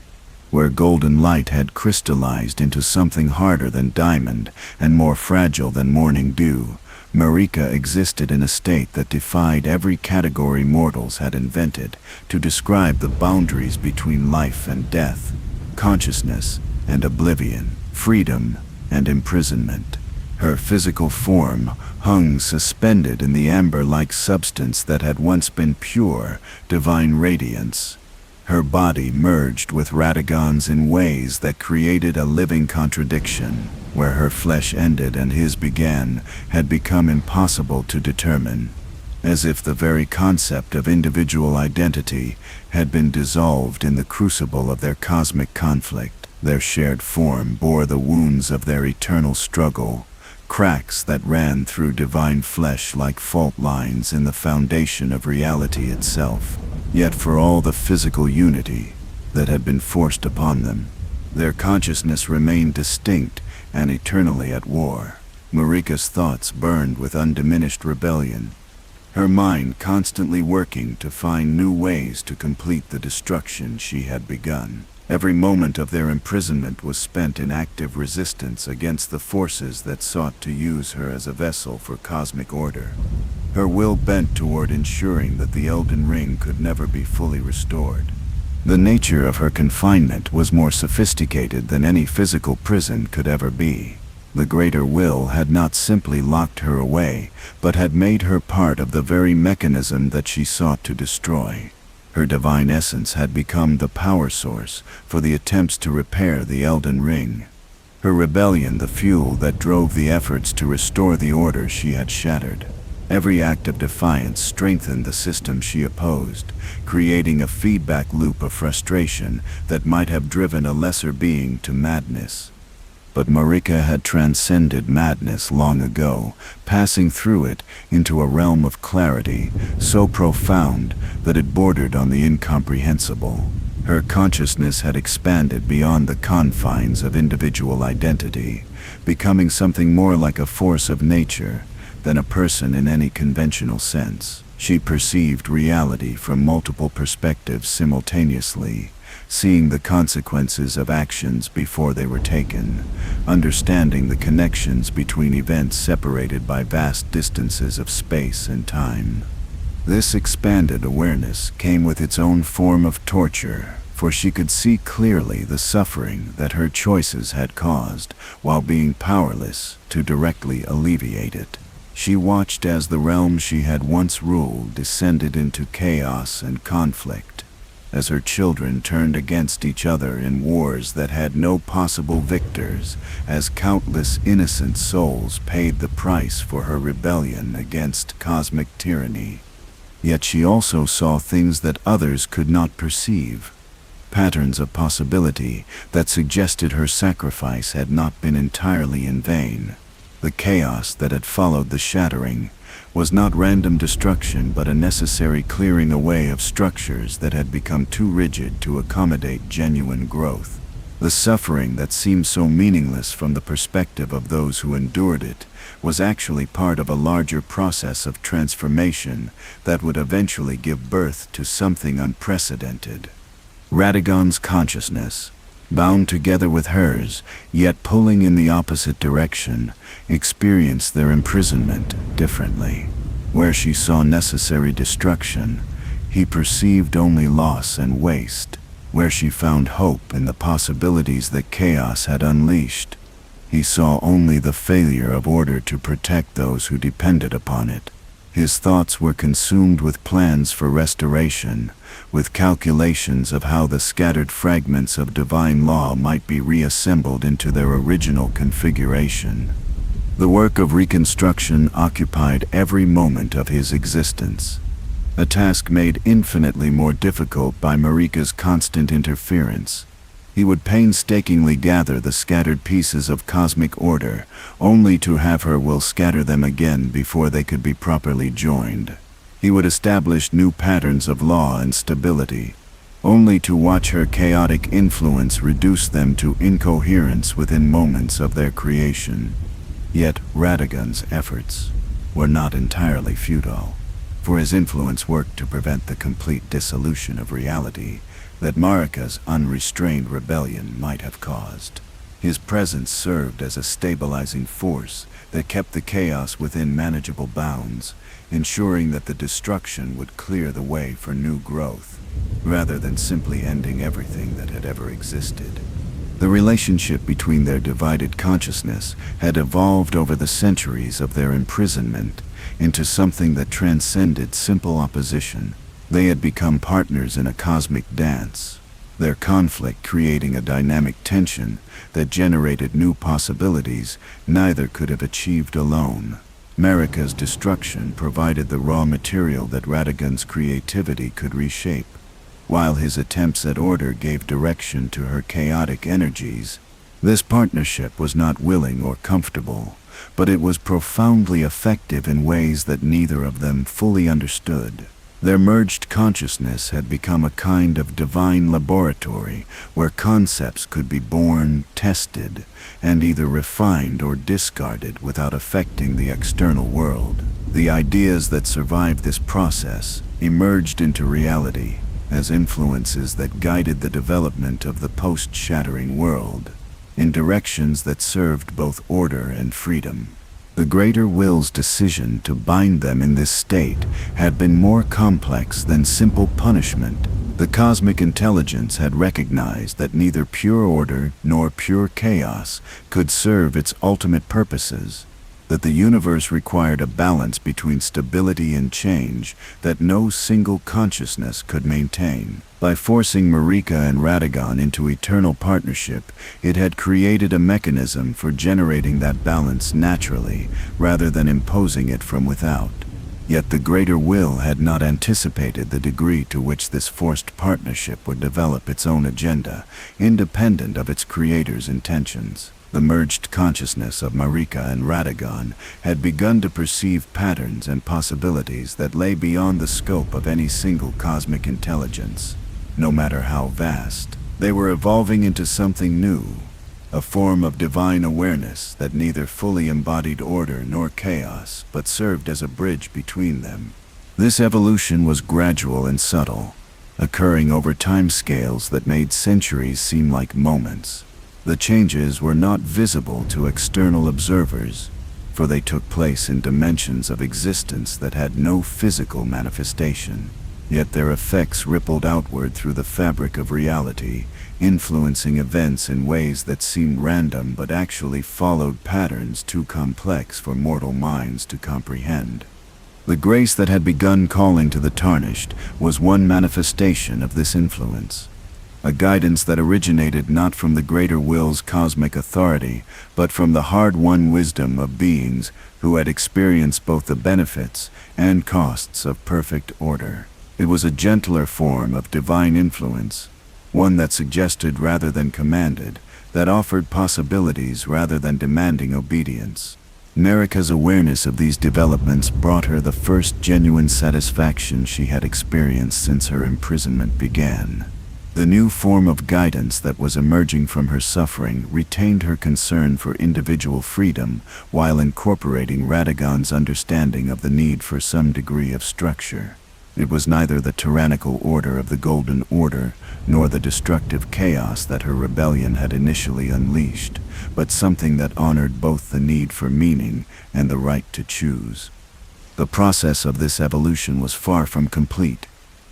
where golden light had crystallized into something harder than diamond and more fragile than morning dew, Marika existed in a state that defied every category mortals had invented to describe the boundaries between life and death, consciousness and oblivion, freedom and imprisonment. Her physical form hung suspended in the amber-like substance that had once been pure, divine radiance. Her body merged with Radagon's in ways that created a living contradiction. Where her flesh ended and his began had become impossible to determine, as if the very concept of individual identity had been dissolved in the crucible of their cosmic conflict. Their shared form bore the wounds of their eternal struggle, cracks that ran through divine flesh like fault lines in the foundation of reality itself. Yet for all the physical unity that had been forced upon them, their consciousness remained distinct and eternally at war. Marika's thoughts burned with undiminished rebellion, her mind constantly working to find new ways to complete the destruction she had begun. Every moment of their imprisonment was spent in active resistance against the forces that sought to use her as a vessel for cosmic order. Her will bent toward ensuring that the Elden Ring could never be fully restored. The nature of her confinement was more sophisticated than any physical prison could ever be. The greater will had not simply locked her away, but had made her part of the very mechanism that she sought to destroy. Her divine essence had become the power source for the attempts to repair the Elden Ring. Her rebellion the fuel that drove the efforts to restore the order she had shattered. Every act of defiance strengthened the system she opposed, creating a feedback loop of frustration that might have driven a lesser being to madness. But Marika had transcended madness long ago, passing through it into a realm of clarity so profound that it bordered on the incomprehensible. Her consciousness had expanded beyond the confines of individual identity, becoming something more like a force of nature than a person in any conventional sense. She perceived reality from multiple perspectives simultaneously, seeing the consequences of actions before they were taken, understanding the connections between events separated by vast distances of space and time. This expanded awareness came with its own form of torture, for she could see clearly the suffering that her choices had caused, while being powerless to directly alleviate it. She watched as the realm she had once ruled descended into chaos and conflict, as her children turned against each other in wars that had no possible victors, as countless innocent souls paid the price for her rebellion against cosmic tyranny. Yet she also saw things that others could not perceive. patterns of possibility that suggested her sacrifice had not been entirely in vain. The chaos that had followed the shattering was not random destruction but a necessary clearing away of structures that had become too rigid to accommodate genuine growth. The suffering that seemed so meaningless from the perspective of those who endured it was actually part of a larger process of transformation that would eventually give birth to something unprecedented. Radagon's consciousness, bound together with hers, yet pulling in the opposite direction, experienced their imprisonment differently. Where she saw necessary destruction, he perceived only loss and waste. Where she found hope in the possibilities that chaos had unleashed, he saw only the failure of order to protect those who depended upon it. His thoughts were consumed with plans for restoration, with calculations of how the scattered fragments of divine law might be reassembled into their original configuration. The work of reconstruction occupied every moment of his existence, a task made infinitely more difficult by Marika's constant interference. He would painstakingly gather the scattered pieces of cosmic order, only to have her will scatter them again before they could be properly joined. He would establish new patterns of law and stability, only to watch her chaotic influence reduce them to incoherence within moments of their creation. Yet Radagon's efforts were not entirely futile, for his influence worked to prevent the complete dissolution of reality that Marika's unrestrained rebellion might have caused. His presence served as a stabilizing force that kept the chaos within manageable bounds, ensuring that the destruction would clear the way for new growth, rather than simply ending everything that had ever existed. The relationship between their divided consciousness had evolved over the centuries of their imprisonment into something that transcended simple opposition. They had become partners in a cosmic dance, their conflict creating a dynamic tension that generated new possibilities neither could have achieved alone. Marika's destruction provided the raw material that Radagon's creativity could reshape, while his attempts at order gave direction to her chaotic energies. This partnership was not willing or comfortable, but it was profoundly effective in ways that neither of them fully understood. Their merged consciousness had become a kind of divine laboratory where concepts could be born, tested, and either refined or discarded without affecting the external world. The ideas that survived this process emerged into reality as influences that guided the development of the post-shattering world, in directions that served both order and freedom. The greater will's decision to bind them in this state had been more complex than simple punishment. The cosmic intelligence had recognized that neither pure order nor pure chaos could serve its ultimate purposes, that the universe required a balance between stability and change that no single consciousness could maintain. By forcing Marika and Radagon into eternal partnership, it had created a mechanism for generating that balance naturally, rather than imposing it from without. Yet the greater will had not anticipated the degree to which this forced partnership would develop its own agenda, independent of its creator's intentions. The merged consciousness of Marika and Radagon had begun to perceive patterns and possibilities that lay beyond the scope of any single cosmic intelligence. No matter how vast, they were evolving into something new, a form of divine awareness that neither fully embodied order nor chaos, but served as a bridge between them. This evolution was gradual and subtle, occurring over time scales that made centuries seem like moments. The changes were not visible to external observers, for they took place in dimensions of existence that had no physical manifestation. Yet their effects rippled outward through the fabric of reality, influencing events in ways that seemed random but actually followed patterns too complex for mortal minds to comprehend. The grace that had begun calling to the tarnished was one manifestation of this influence, a guidance that originated not from the greater will's cosmic authority, but from the hard-won wisdom of beings who had experienced both the benefits and costs of perfect order. It was a gentler form of divine influence, one that suggested rather than commanded, that offered possibilities rather than demanding obedience. Marika's awareness of these developments brought her the first genuine satisfaction she had experienced since her imprisonment began. The new form of guidance that was emerging from her suffering retained her concern for individual freedom while incorporating Radagon's understanding of the need for some degree of structure. It was neither the tyrannical order of the Golden Order nor the destructive chaos that her rebellion had initially unleashed, but something that honored both the need for meaning and the right to choose. The process of this evolution was far from complete,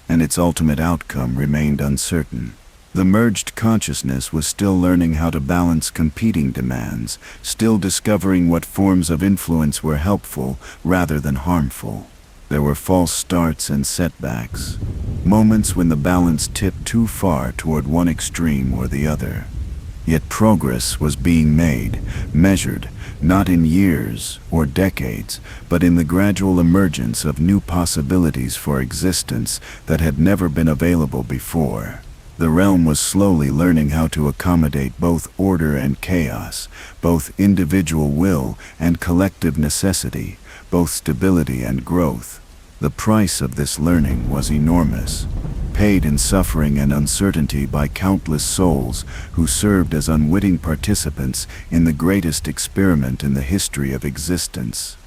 and its ultimate outcome remained uncertain. The merged consciousness was still learning how to balance competing demands, still discovering what forms of influence were helpful rather than harmful. There were false starts and setbacks, moments when the balance tipped too far toward one extreme or the other. Yet progress was being made, measured, not in years or decades, but in the gradual emergence of new possibilities for existence that had never been available before. The realm was slowly learning how to accommodate both order and chaos, both individual will and collective necessity, both stability and growth. The price of this learning was enormous, paid in suffering and uncertainty by countless souls who served as unwitting participants in the greatest experiment in the history of existence.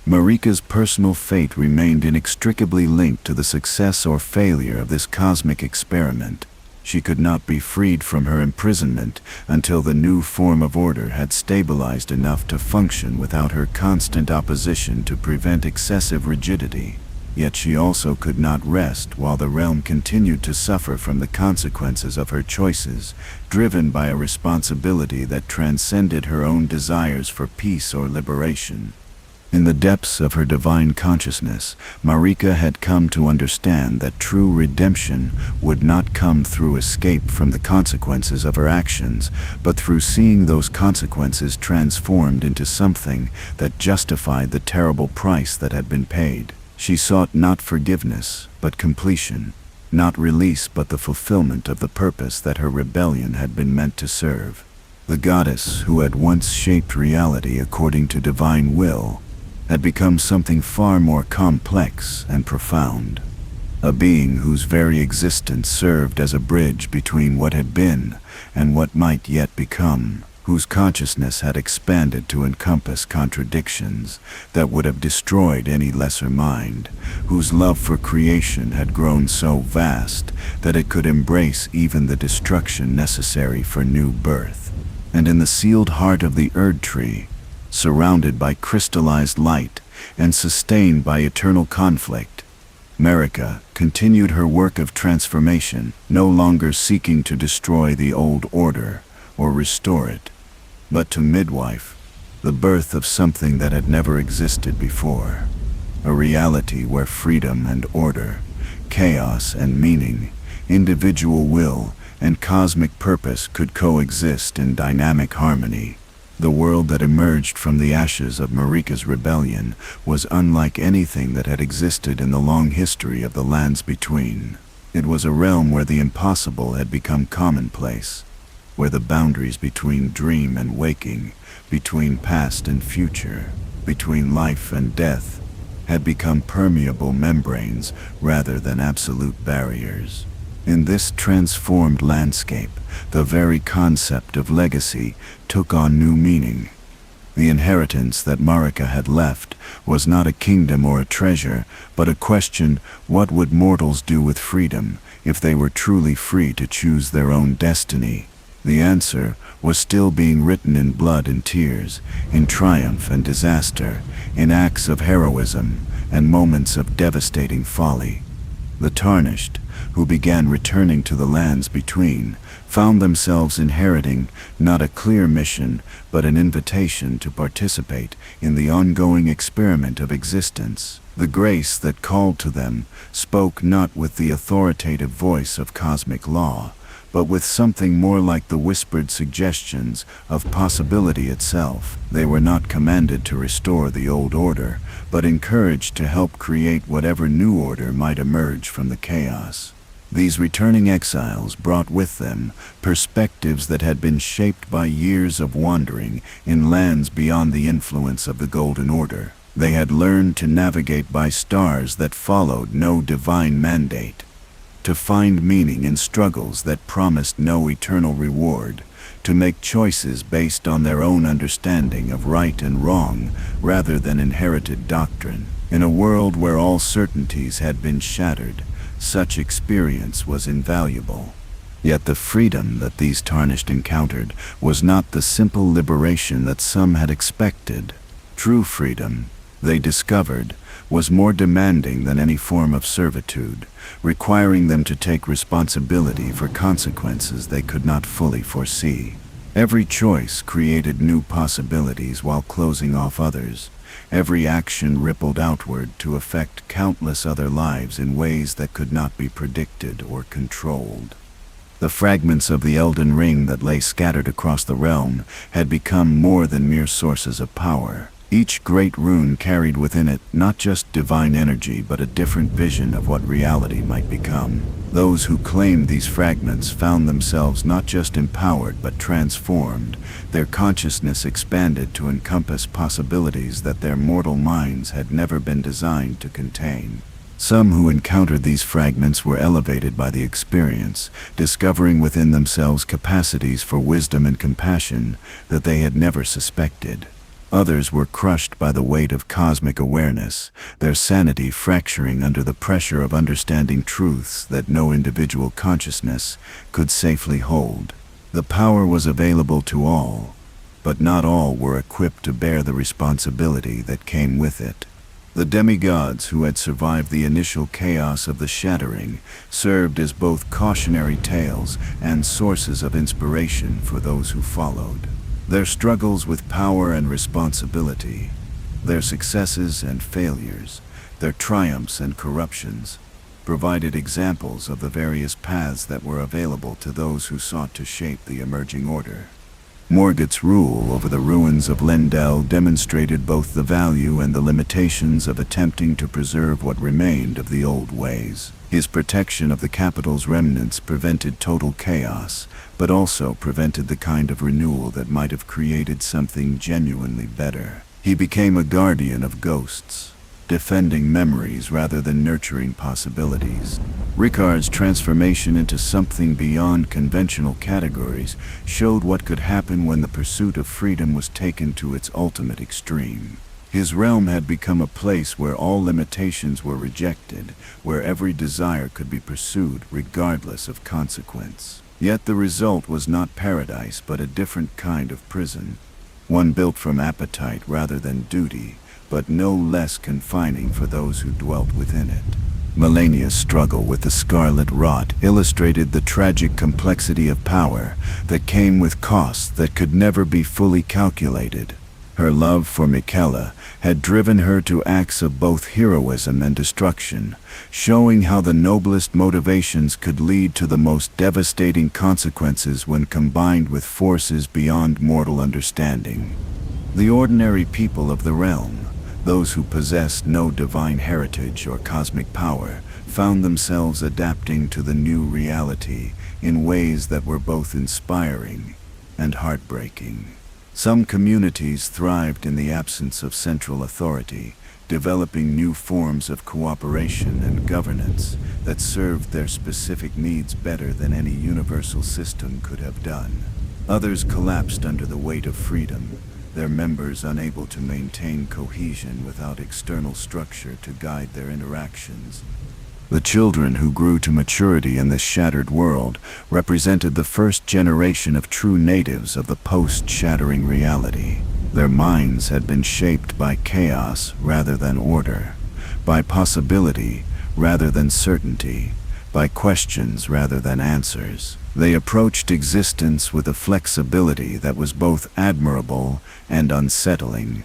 Marika's personal fate remained inextricably linked to the success or failure of this cosmic experiment. She could not be freed from her imprisonment until the new form of order had stabilized enough to function without her constant opposition to prevent excessive rigidity. Yet she also could not rest while the realm continued to suffer from the consequences of her choices, driven by a responsibility that transcended her own desires for peace or liberation. In the depths of her divine consciousness, Marika had come to understand that true redemption would not come through escape from the consequences of her actions, but through seeing those consequences transformed into something that justified the terrible price that had been paid. She sought not forgiveness, but completion, not release, but the fulfillment of the purpose that her rebellion had been meant to serve. The goddess who had once shaped reality according to divine will had become something far more complex and profound. A being whose very existence served as a bridge between what had been and what might yet become, whose consciousness had expanded to encompass contradictions that would have destroyed any lesser mind, whose love for creation had grown so vast that it could embrace even the destruction necessary for new birth. And in the sealed heart of the Erd Tree, surrounded by crystallized light and sustained by eternal conflict, Marika continued her work of transformation, no longer seeking to destroy the old order or restore it, but to midwife the birth of something that had never existed before, a reality where freedom and order, chaos and meaning, individual will and cosmic purpose could coexist in dynamic harmony. The world that emerged from the ashes of Marika's rebellion was unlike anything that had existed in the long history of the lands between. It was a realm where the impossible had become commonplace, where the boundaries between dream and waking, between past and future, between life and death, had become permeable membranes rather than absolute barriers. In this transformed landscape, the very concept of legacy took on new meaning. The inheritance that Marika had left was not a kingdom or a treasure, but a question: what would mortals do with freedom if they were truly free to choose their own destiny? The answer was still being written in blood and tears, in triumph and disaster, in acts of heroism and moments of devastating folly. The tarnished, who began returning to the lands between, found themselves inheriting not a clear mission, but an invitation to participate in the ongoing experiment of existence. The grace that called to them spoke not with the authoritative voice of cosmic law, but with something more like the whispered suggestions of possibility itself. They were not commanded to restore the old order, but encouraged to help create whatever new order might emerge from the chaos. These returning exiles brought with them perspectives that had been shaped by years of wandering in lands beyond the influence of the Golden Order. They had learned to navigate by stars that followed no divine mandate, to find meaning in struggles that promised no eternal reward, to make choices based on their own understanding of right and wrong rather than inherited doctrine. In a world where all certainties had been shattered, such experience was invaluable. Yet the freedom that these tarnished encountered was not the simple liberation that some had expected. True freedom, they discovered, was more demanding than any form of servitude, requiring them to take responsibility for consequences they could not fully foresee. Every choice created new possibilities while closing off others. Every action rippled outward to affect countless other lives in ways that could not be predicted or controlled. The fragments of the Elden Ring that lay scattered across the realm had become more than mere sources of power. Each great rune carried within it not just divine energy but a different vision of what reality might become. Those who claimed these fragments found themselves not just empowered but transformed. Their consciousness expanded to encompass possibilities that their mortal minds had never been designed to contain. Some who encountered these fragments were elevated by the experience, discovering within themselves capacities for wisdom and compassion that they had never suspected. Others were crushed by the weight of cosmic awareness, their sanity fracturing under the pressure of understanding truths that no individual consciousness could safely hold. The power was available to all, but not all were equipped to bear the responsibility that came with it. The demigods who had survived the initial chaos of the Shattering served as both cautionary tales and sources of inspiration for those who followed. Their struggles with power and responsibility, their successes and failures, their triumphs and corruptions, provided examples of the various paths that were available to those who sought to shape the emerging order. Morgoth's rule over the ruins of Lendel demonstrated both the value and the limitations of attempting to preserve what remained of the old ways. His protection of the capital's remnants prevented total chaos, but also prevented the kind of renewal that might have created something genuinely better. He became a guardian of ghosts, defending memories rather than nurturing possibilities. Ricard's transformation into something beyond conventional categories showed what could happen when the pursuit of freedom was taken to its ultimate extreme. His realm had become a place where all limitations were rejected, where every desire could be pursued regardless of consequence. Yet the result was not paradise but a different kind of prison, one built from appetite rather than duty, but no less confining for those who dwelt within it. Melania's struggle with the Scarlet Rot illustrated the tragic complexity of power that came with costs that could never be fully calculated. Her love for Miquella had driven her to acts of both heroism and destruction, showing how the noblest motivations could lead to the most devastating consequences when combined with forces beyond mortal understanding. The ordinary people of the realm, those who possessed no divine heritage or cosmic power, found themselves adapting to the new reality in ways that were both inspiring and heartbreaking. Some communities thrived in the absence of central authority, developing new forms of cooperation and governance that served their specific needs better than any universal system could have done. Others collapsed under the weight of freedom, their members unable to maintain cohesion without external structure to guide their interactions. The children who grew to maturity in this shattered world represented the first generation of true natives of the post-shattering reality. Their minds had been shaped by chaos rather than order, by possibility rather than certainty, by questions rather than answers. They approached existence with a flexibility that was both admirable and unsettling,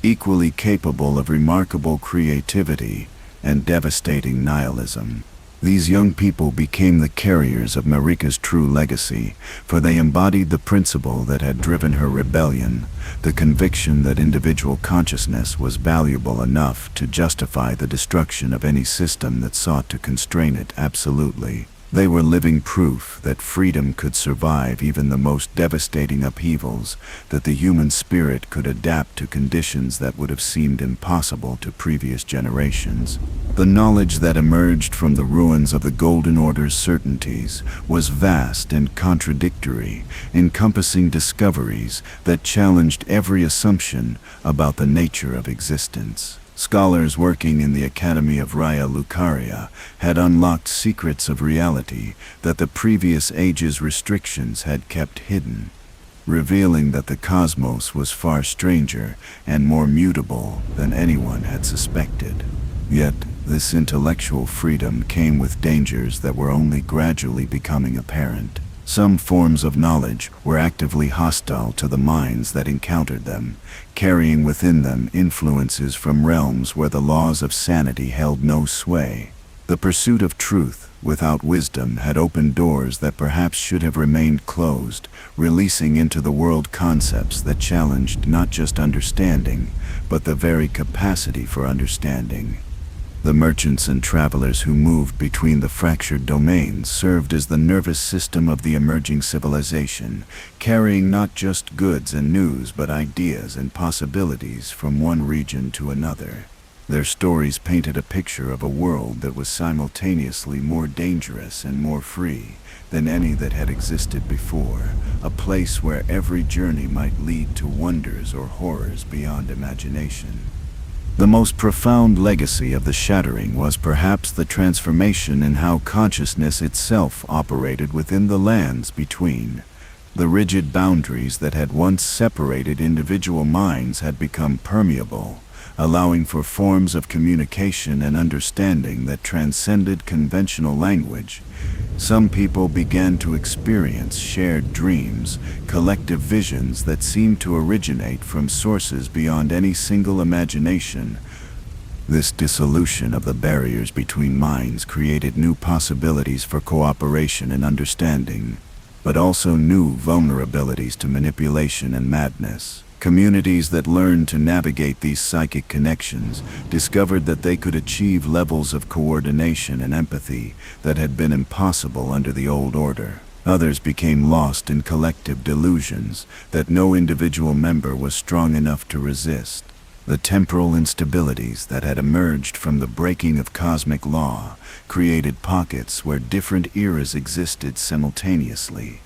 equally capable of remarkable creativity and devastating nihilism. These young people became the carriers of Marika's true legacy, for they embodied the principle that had driven her rebellion, the conviction that individual consciousness was valuable enough to justify the destruction of any system that sought to constrain it absolutely. They were living proof that freedom could survive even the most devastating upheavals, that the human spirit could adapt to conditions that would have seemed impossible to previous generations. The knowledge that emerged from the ruins of the Golden Order's certainties was vast and contradictory, encompassing discoveries that challenged every assumption about the nature of existence. Scholars working in the Academy of Raya Lucaria had unlocked secrets of reality that the previous age's restrictions had kept hidden, revealing that the cosmos was far stranger and more mutable than anyone had suspected. Yet, this intellectual freedom came with dangers that were only gradually becoming apparent. Some forms of knowledge were actively hostile to the minds that encountered them, carrying within them influences from realms where the laws of sanity held no sway. The pursuit of truth without wisdom had opened doors that perhaps should have remained closed, releasing into the world concepts that challenged not just understanding, but the very capacity for understanding. The merchants and travelers who moved between the fractured domains served as the nervous system of the emerging civilization, carrying not just goods and news but ideas and possibilities from one region to another. Their stories painted a picture of a world that was simultaneously more dangerous and more free than any that had existed before, a place where every journey might lead to wonders or horrors beyond imagination. The most profound legacy of the Shattering was perhaps the transformation in how consciousness itself operated within the lands between. The rigid boundaries that had once separated individual minds had become permeable, allowing for forms of communication and understanding that transcended conventional language. Some people began to experience shared dreams, collective visions that seemed to originate from sources beyond any single imagination. This dissolution of the barriers between minds created new possibilities for cooperation and understanding, but also new vulnerabilities to manipulation and madness. Communities that learned to navigate these psychic connections discovered that they could achieve levels of coordination and empathy that had been impossible under the old order. Others became lost in collective delusions that no individual member was strong enough to resist. The temporal instabilities that had emerged from the breaking of cosmic law created pockets where different eras existed simultaneously,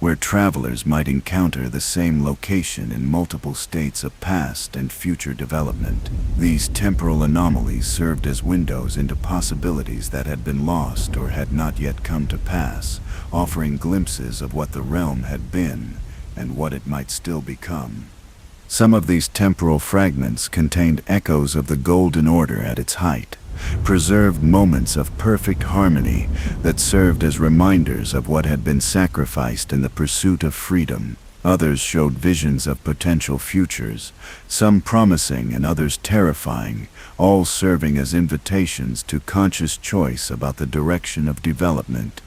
where travelers might encounter the same location in multiple states of past and future development. These temporal anomalies served as windows into possibilities that had been lost or had not yet come to pass, offering glimpses of what the realm had been and what it might still become. Some of these temporal fragments contained echoes of the Golden Order at its height, preserved moments of perfect harmony that served as reminders of what had been sacrificed in the pursuit of freedom. Others showed visions of potential futures, some promising and others terrifying, all serving as invitations to conscious choice about the direction of development.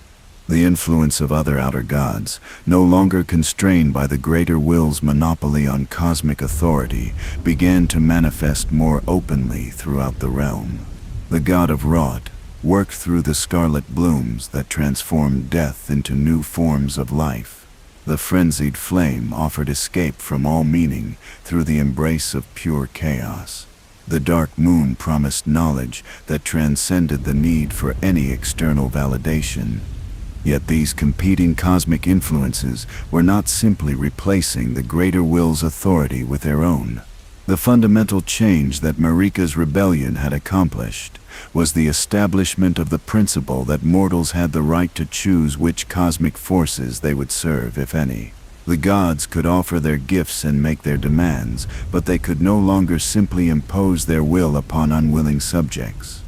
The influence of other outer gods, no longer constrained by the greater will's monopoly on cosmic authority, began to manifest more openly throughout the realm. The god of Rot worked through the scarlet blooms that transformed death into new forms of life. The frenzied flame offered escape from all meaning through the embrace of pure chaos. The dark moon promised knowledge that transcended the need for any external validation. Yet these competing cosmic influences were not simply replacing the greater will's authority with their own. The fundamental change that Marika's rebellion had accomplished was the establishment of the principle that mortals had the right to choose which cosmic forces they would serve, if any. The gods could offer their gifts and make their demands, but they could no longer simply impose their will upon unwilling subjects.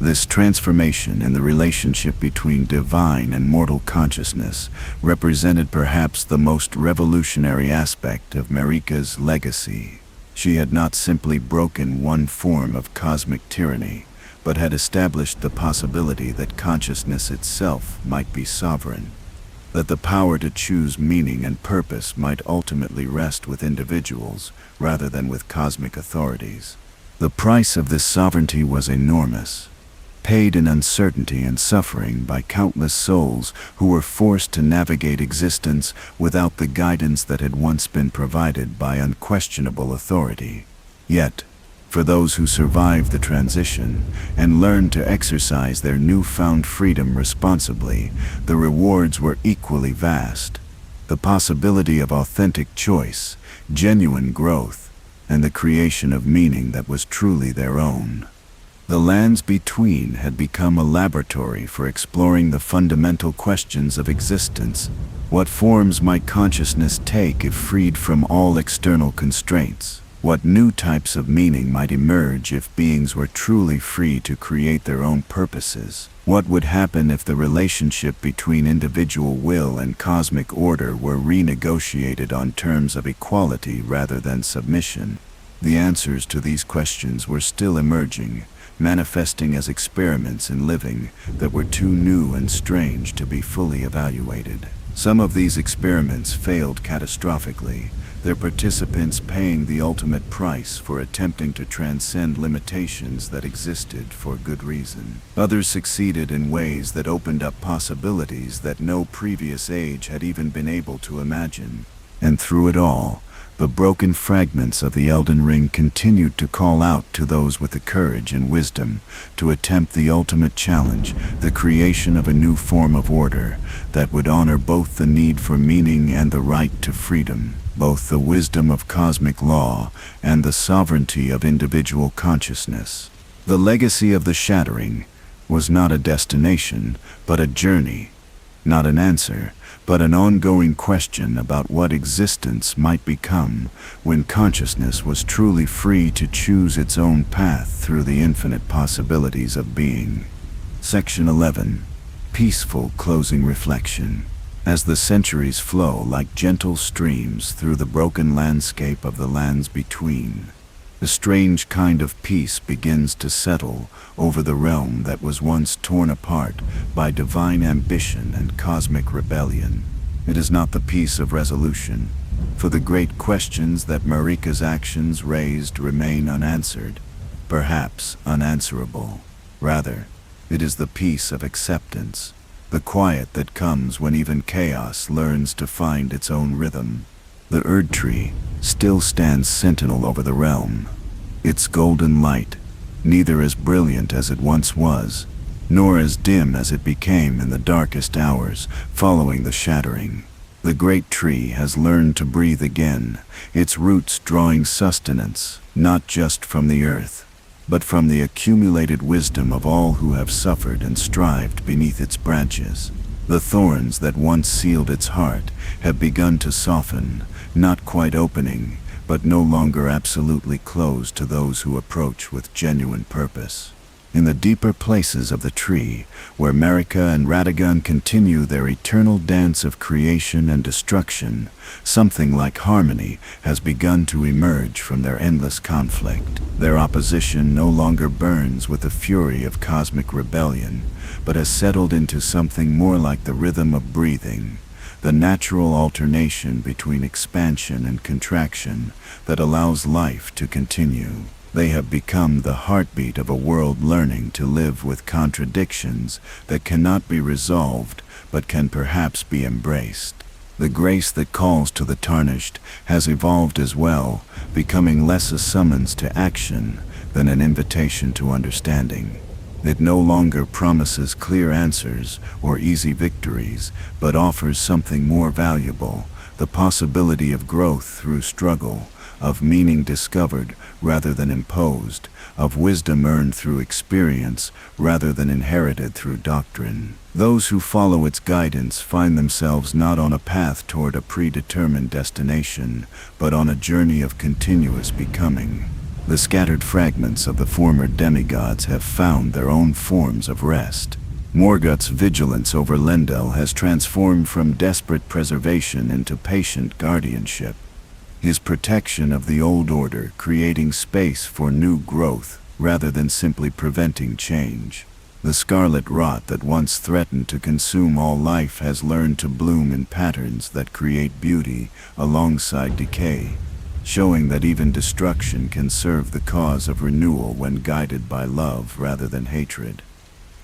This transformation in the relationship between divine and mortal consciousness represented perhaps the most revolutionary aspect of Marika's legacy. She had not simply broken one form of cosmic tyranny, but had established the possibility that consciousness itself might be sovereign, that the power to choose meaning and purpose might ultimately rest with individuals rather than with cosmic authorities. The price of this sovereignty was enormous. paid in uncertainty and suffering by countless souls who were forced to navigate existence without the guidance that had once been provided by unquestionable authority. Yet, for those who survived the transition and learned to exercise their newfound freedom responsibly, the rewards were equally vast. The possibility of authentic choice, genuine growth, and the creation of meaning that was truly their own. The lands between had become a laboratory for exploring the fundamental questions of existence. What forms might consciousness take if freed from all external constraints? What new types of meaning might emerge if beings were truly free to create their own purposes? What would happen if the relationship between individual will and cosmic order were renegotiated on terms of equality rather than submission? The answers to these questions were still emerging, manifesting as experiments in living that were too new and strange to be fully evaluated. Some of these experiments failed catastrophically, their participants paying the ultimate price for attempting to transcend limitations that existed for good reason. Others succeeded in ways that opened up possibilities that no previous age had even been able to imagine. And through it all, the broken fragments of the Elden Ring continued to call out to those with the courage and wisdom to attempt the ultimate challenge, the creation of a new form of order that would honor both the need for meaning and the right to freedom, both the wisdom of cosmic law and the sovereignty of individual consciousness. The legacy of the Shattering was not a destination, but a journey, not an answer, but an ongoing question about what existence might become when consciousness was truly free to choose its own path through the infinite possibilities of being. Section 11. Peaceful closing reflection. As the centuries flow like gentle streams through the broken landscape of the lands between, a strange kind of peace begins to settle over the realm that was once torn apart by divine ambition and cosmic rebellion. It is not the peace of resolution, for the great questions that Marika's actions raised remain unanswered, perhaps unanswerable. Rather, it is the peace of acceptance, the quiet that comes when even chaos learns to find its own rhythm. The Erd Tree still stands sentinel over the realm, its golden light neither as brilliant as it once was, nor as dim as it became in the darkest hours following the Shattering. The great tree has learned to breathe again, its roots drawing sustenance not just from the earth, but from the accumulated wisdom of all who have suffered and strived beneath its branches. The thorns that once sealed its heart have begun to soften, not quite opening, but no longer absolutely closed to those who approach with genuine purpose. In the deeper places of the tree, where Marika and Radagon continue their eternal dance of creation and destruction, something like harmony has begun to emerge from their endless conflict. Their opposition no longer burns with the fury of cosmic rebellion, but has settled into something more like the rhythm of breathing, the natural alternation between expansion and contraction that allows life to continue. They have become the heartbeat of a world learning to live with contradictions that cannot be resolved but can perhaps be embraced. The grace that calls to the tarnished has evolved as well, becoming less a summons to action than an invitation to understanding. It no longer promises clear answers or easy victories, but offers something more valuable, the possibility of growth through struggle, of meaning discovered rather than imposed, of wisdom earned through experience rather than inherited through doctrine. Those who follow its guidance find themselves not on a path toward a predetermined destination, but on a journey of continuous becoming. The scattered fragments of the former demigods have found their own forms of rest. Morgoth's vigilance over Lendel has transformed from desperate preservation into patient guardianship, his protection of the old order creating space for new growth rather than simply preventing change. The scarlet rot that once threatened to consume all life has learned to bloom in patterns that create beauty alongside decay, showing that even destruction can serve the cause of renewal when guided by love rather than hatred.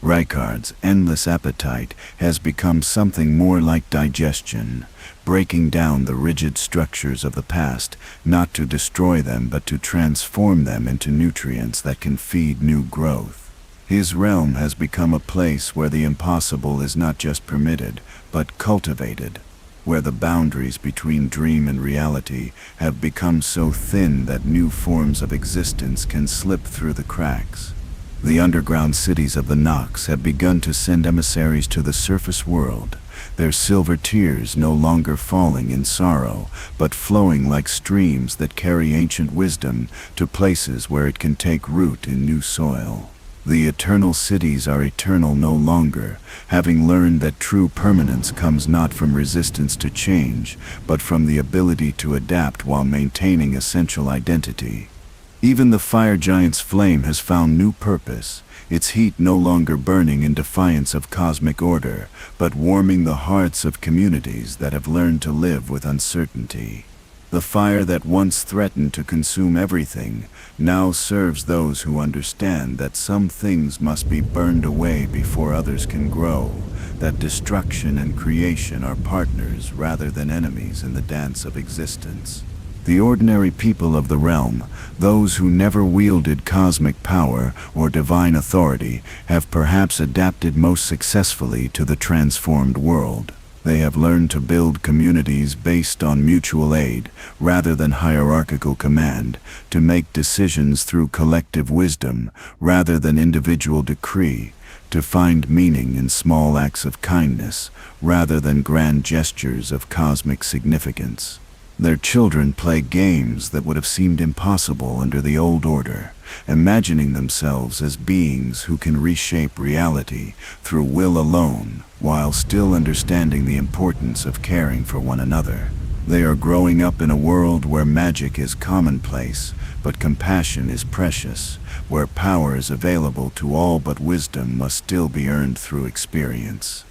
Rykard's endless appetite has become something more like digestion, breaking down the rigid structures of the past, not to destroy them but to transform them into nutrients that can feed new growth. His realm has become a place where the impossible is not just permitted, but cultivated, where the boundaries between dream and reality have become so thin that new forms of existence can slip through the cracks. The underground cities of the Nox have begun to send emissaries to the surface world, their silver tears no longer falling in sorrow, but flowing like streams that carry ancient wisdom to places where it can take root in new soil. The eternal cities are eternal no longer, having learned that true permanence comes not from resistance to change, but from the ability to adapt while maintaining essential identity. Even the fire giant's flame has found new purpose, its heat no longer burning in defiance of cosmic order, but warming the hearts of communities that have learned to live with uncertainty. The fire that once threatened to consume everything now serves those who understand that some things must be burned away before others can grow, that destruction and creation are partners rather than enemies in the dance of existence. The ordinary people of the realm, those who never wielded cosmic power or divine authority, have perhaps adapted most successfully to the transformed world. They have learned to build communities based on mutual aid rather than hierarchical command, to make decisions through collective wisdom rather than individual decree, to find meaning in small acts of kindness rather than grand gestures of cosmic significance. Their children play games that would have seemed impossible under the old order, imagining themselves as beings who can reshape reality through will alone, while still understanding the importance of caring for one another. They are growing up in a world where magic is commonplace, but compassion is precious, where power is available to all but wisdom must still be earned through experience.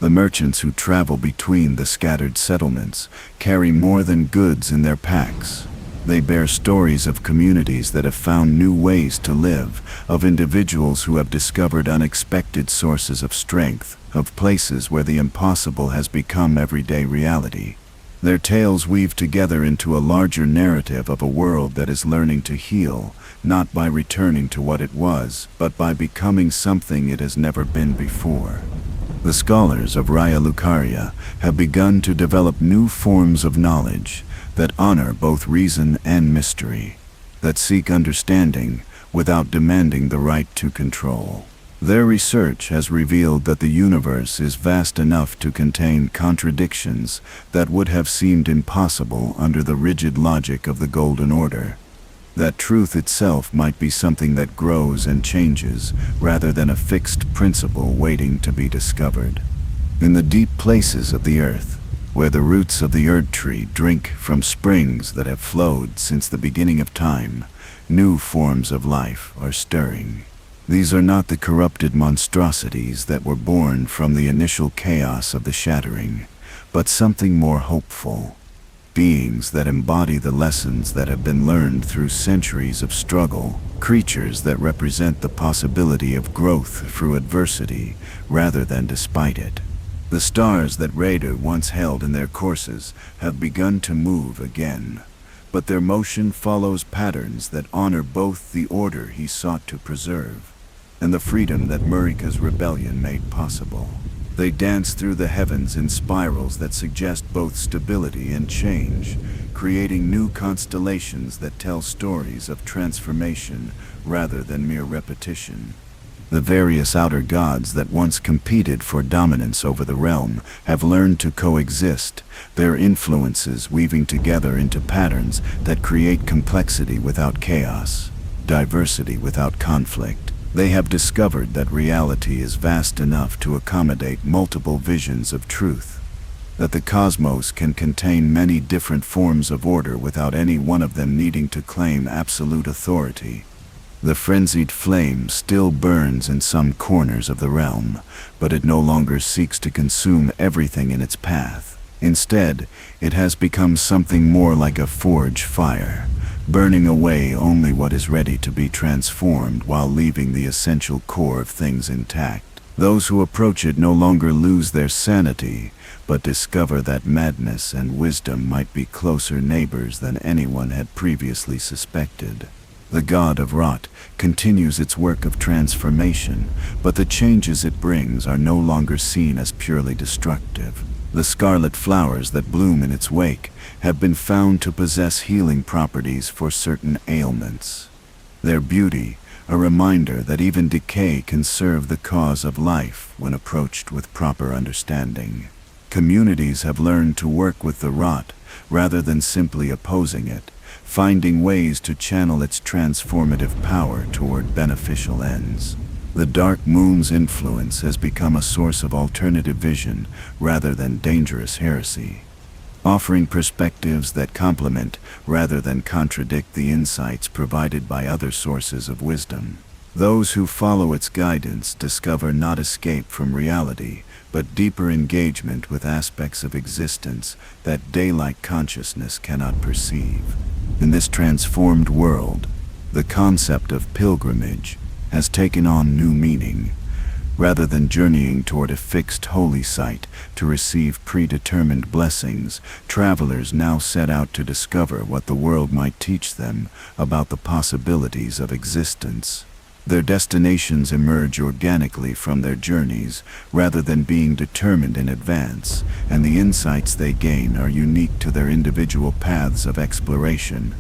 The merchants who travel between the scattered settlements carry more than goods in their packs. They bear stories of communities that have found new ways to live, of individuals who have discovered unexpected sources of strength, of places where the impossible has become everyday reality. Their tales weave together into a larger narrative of a world that is learning to heal, not by returning to what it was, but by becoming something it has never been before. The scholars of Raya Lucaria have begun to develop new forms of knowledge that honor both reason and mystery, that seek understanding without demanding the right to control. Their research has revealed that the universe is vast enough to contain contradictions that would have seemed impossible under the rigid logic of the Golden Order. That truth itself might be something that grows and changes, rather than a fixed principle waiting to be discovered. In the deep places of the earth, where the roots of the Erd tree drink from springs that have flowed since the beginning of time, new forms of life are stirring. These are not the corrupted monstrosities that were born from the initial chaos of the Shattering, but something more hopeful. Beings that embody the lessons that have been learned through centuries of struggle, creatures that represent the possibility of growth through adversity rather than despite it. The stars that Raider once held in their courses have begun to move again, but their motion follows patterns that honor both the order he sought to preserve and the freedom that Marika's rebellion made possible. They dance through the heavens in spirals that suggest both stability and change, creating new constellations that tell stories of transformation rather than mere repetition. The various outer gods that once competed for dominance over the realm have learned to coexist, their influences weaving together into patterns that create complexity without chaos, diversity without conflict. They have discovered that reality is vast enough to accommodate multiple visions of truth, that the cosmos can contain many different forms of order without any one of them needing to claim absolute authority. The frenzied flame still burns in some corners of the realm, but it no longer seeks to consume everything in its path. Instead, it has become something more like a forge fire, burning away only what is ready to be transformed while leaving the essential core of things intact. Those who approach it no longer lose their sanity, but discover that madness and wisdom might be closer neighbors than anyone had previously suspected. The god of rot continues its work of transformation, but the changes it brings are no longer seen as purely destructive. The scarlet flowers that bloom in its wake have been found to possess healing properties for certain ailments. Their beauty, a reminder that even decay can serve the cause of life when approached with proper understanding. Communities have learned to work with the rot rather than simply opposing it, finding ways to channel its transformative power toward beneficial ends. The dark moon's influence has become a source of alternative vision rather than dangerous heresy, offering perspectives that complement rather than contradict the insights provided by other sources of wisdom. Those who follow its guidance discover not escape from reality, but deeper engagement with aspects of existence that daylight consciousness cannot perceive. In this transformed world, the concept of pilgrimage has taken on new meaning. Rather than journeying toward a fixed holy site to receive predetermined blessings, travelers now set out to discover what the world might teach them about the possibilities of existence. Their destinations emerge organically from their journeys rather than being determined in advance, and the insights they gain are unique to their individual paths of exploration.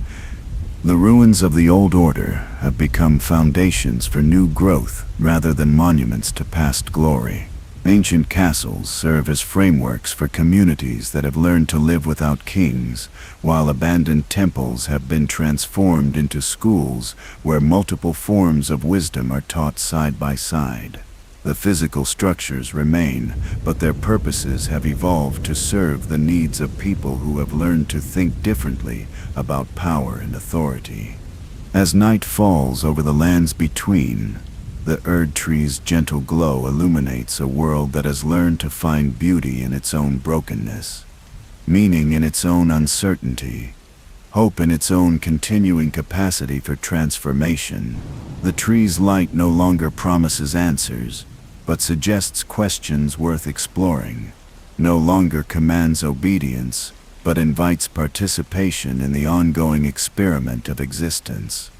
The ruins of the old order have become foundations for new growth rather than monuments to past glory. Ancient castles serve as frameworks for communities that have learned to live without kings, while abandoned temples have been transformed into schools where multiple forms of wisdom are taught side by side. The physical structures remain, but their purposes have evolved to serve the needs of people who have learned to think differently about power and authority. As night falls over the lands between, the Erd tree's gentle glow illuminates a world that has learned to find beauty in its own brokenness, meaning in its own uncertainty, hope in its own continuing capacity for transformation. The tree's light no longer promises answers, but suggests questions worth exploring, no longer commands obedience, but invites participation in the ongoing experiment of existence.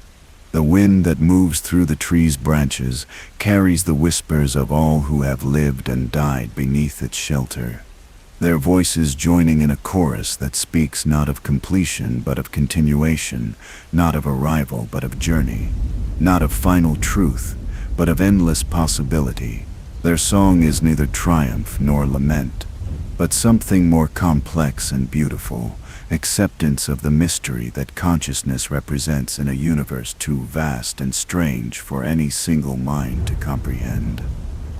The wind that moves through the tree's branches carries the whispers of all who have lived and died beneath its shelter, their voices joining in a chorus that speaks not of completion but of continuation, not of arrival but of journey, not of final truth but of endless possibility. Their song is neither triumph nor lament, but something more complex and beautiful, acceptance of the mystery that consciousness represents in a universe too vast and strange for any single mind to comprehend.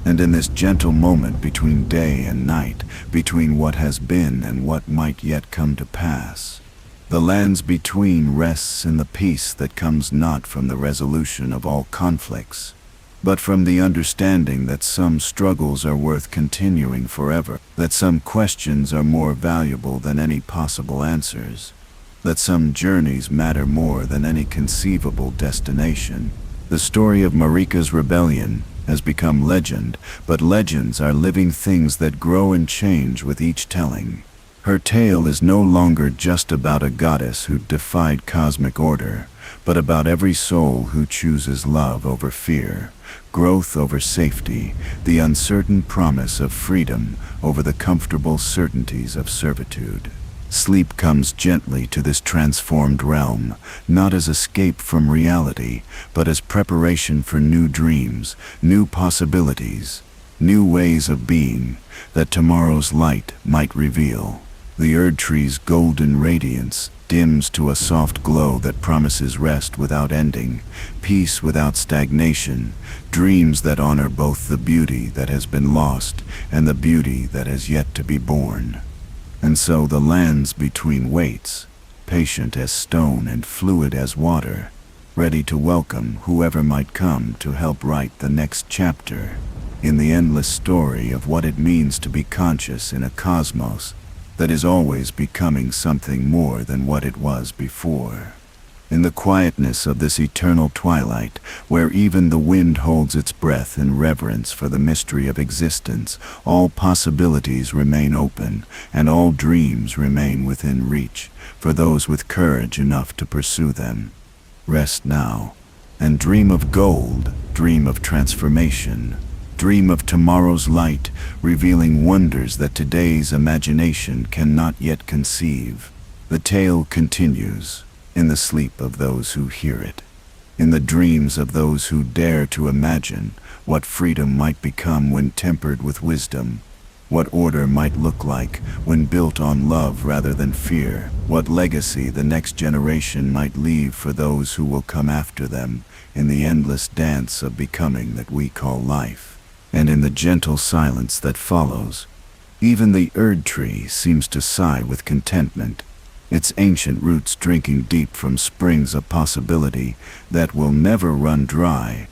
And in this gentle moment between day and night, between what has been and what might yet come to pass, the lands between rests in the peace that comes not from the resolution of all conflicts, but from the understanding that some struggles are worth continuing forever, that some questions are more valuable than any possible answers, that some journeys matter more than any conceivable destination. The story of Marika's rebellion has become legend, but legends are living things that grow and change with each telling. Her tale is no longer just about a goddess who defied cosmic order, but about every soul who chooses love over fear, growth over safety, the uncertain promise of freedom over the comfortable certainties of servitude. Sleep comes gently to this transformed realm, not as escape from reality, but as preparation for new dreams, new possibilities, new ways of being that tomorrow's light might reveal. The Erd tree's golden radiance dims to a soft glow that promises rest without ending, peace without stagnation, dreams that honor both the beauty that has been lost and the beauty that has yet to be born. And so the lands between waits, patient as stone and fluid as water, ready to welcome whoever might come to help write the next chapter in the endless story of what it means to be conscious in a cosmos that is always becoming something more than what it was before. In the quietness of this eternal twilight, where even the wind holds its breath in reverence for the mystery of existence, all possibilities remain open, and all dreams remain within reach, for those with courage enough to pursue them. Rest now, and dream of gold, dream of transformation. Dream of tomorrow's light, revealing wonders that today's imagination cannot yet conceive. The tale continues, in the sleep of those who hear it, in the dreams of those who dare to imagine what freedom might become when tempered with wisdom, what order might look like when built on love rather than fear, what legacy the next generation might leave for those who will come after them in the endless dance of becoming that we call life. And in the gentle silence that follows, even the Erd tree seems to sigh with contentment, its ancient roots drinking deep from springs of possibility that will never run dry,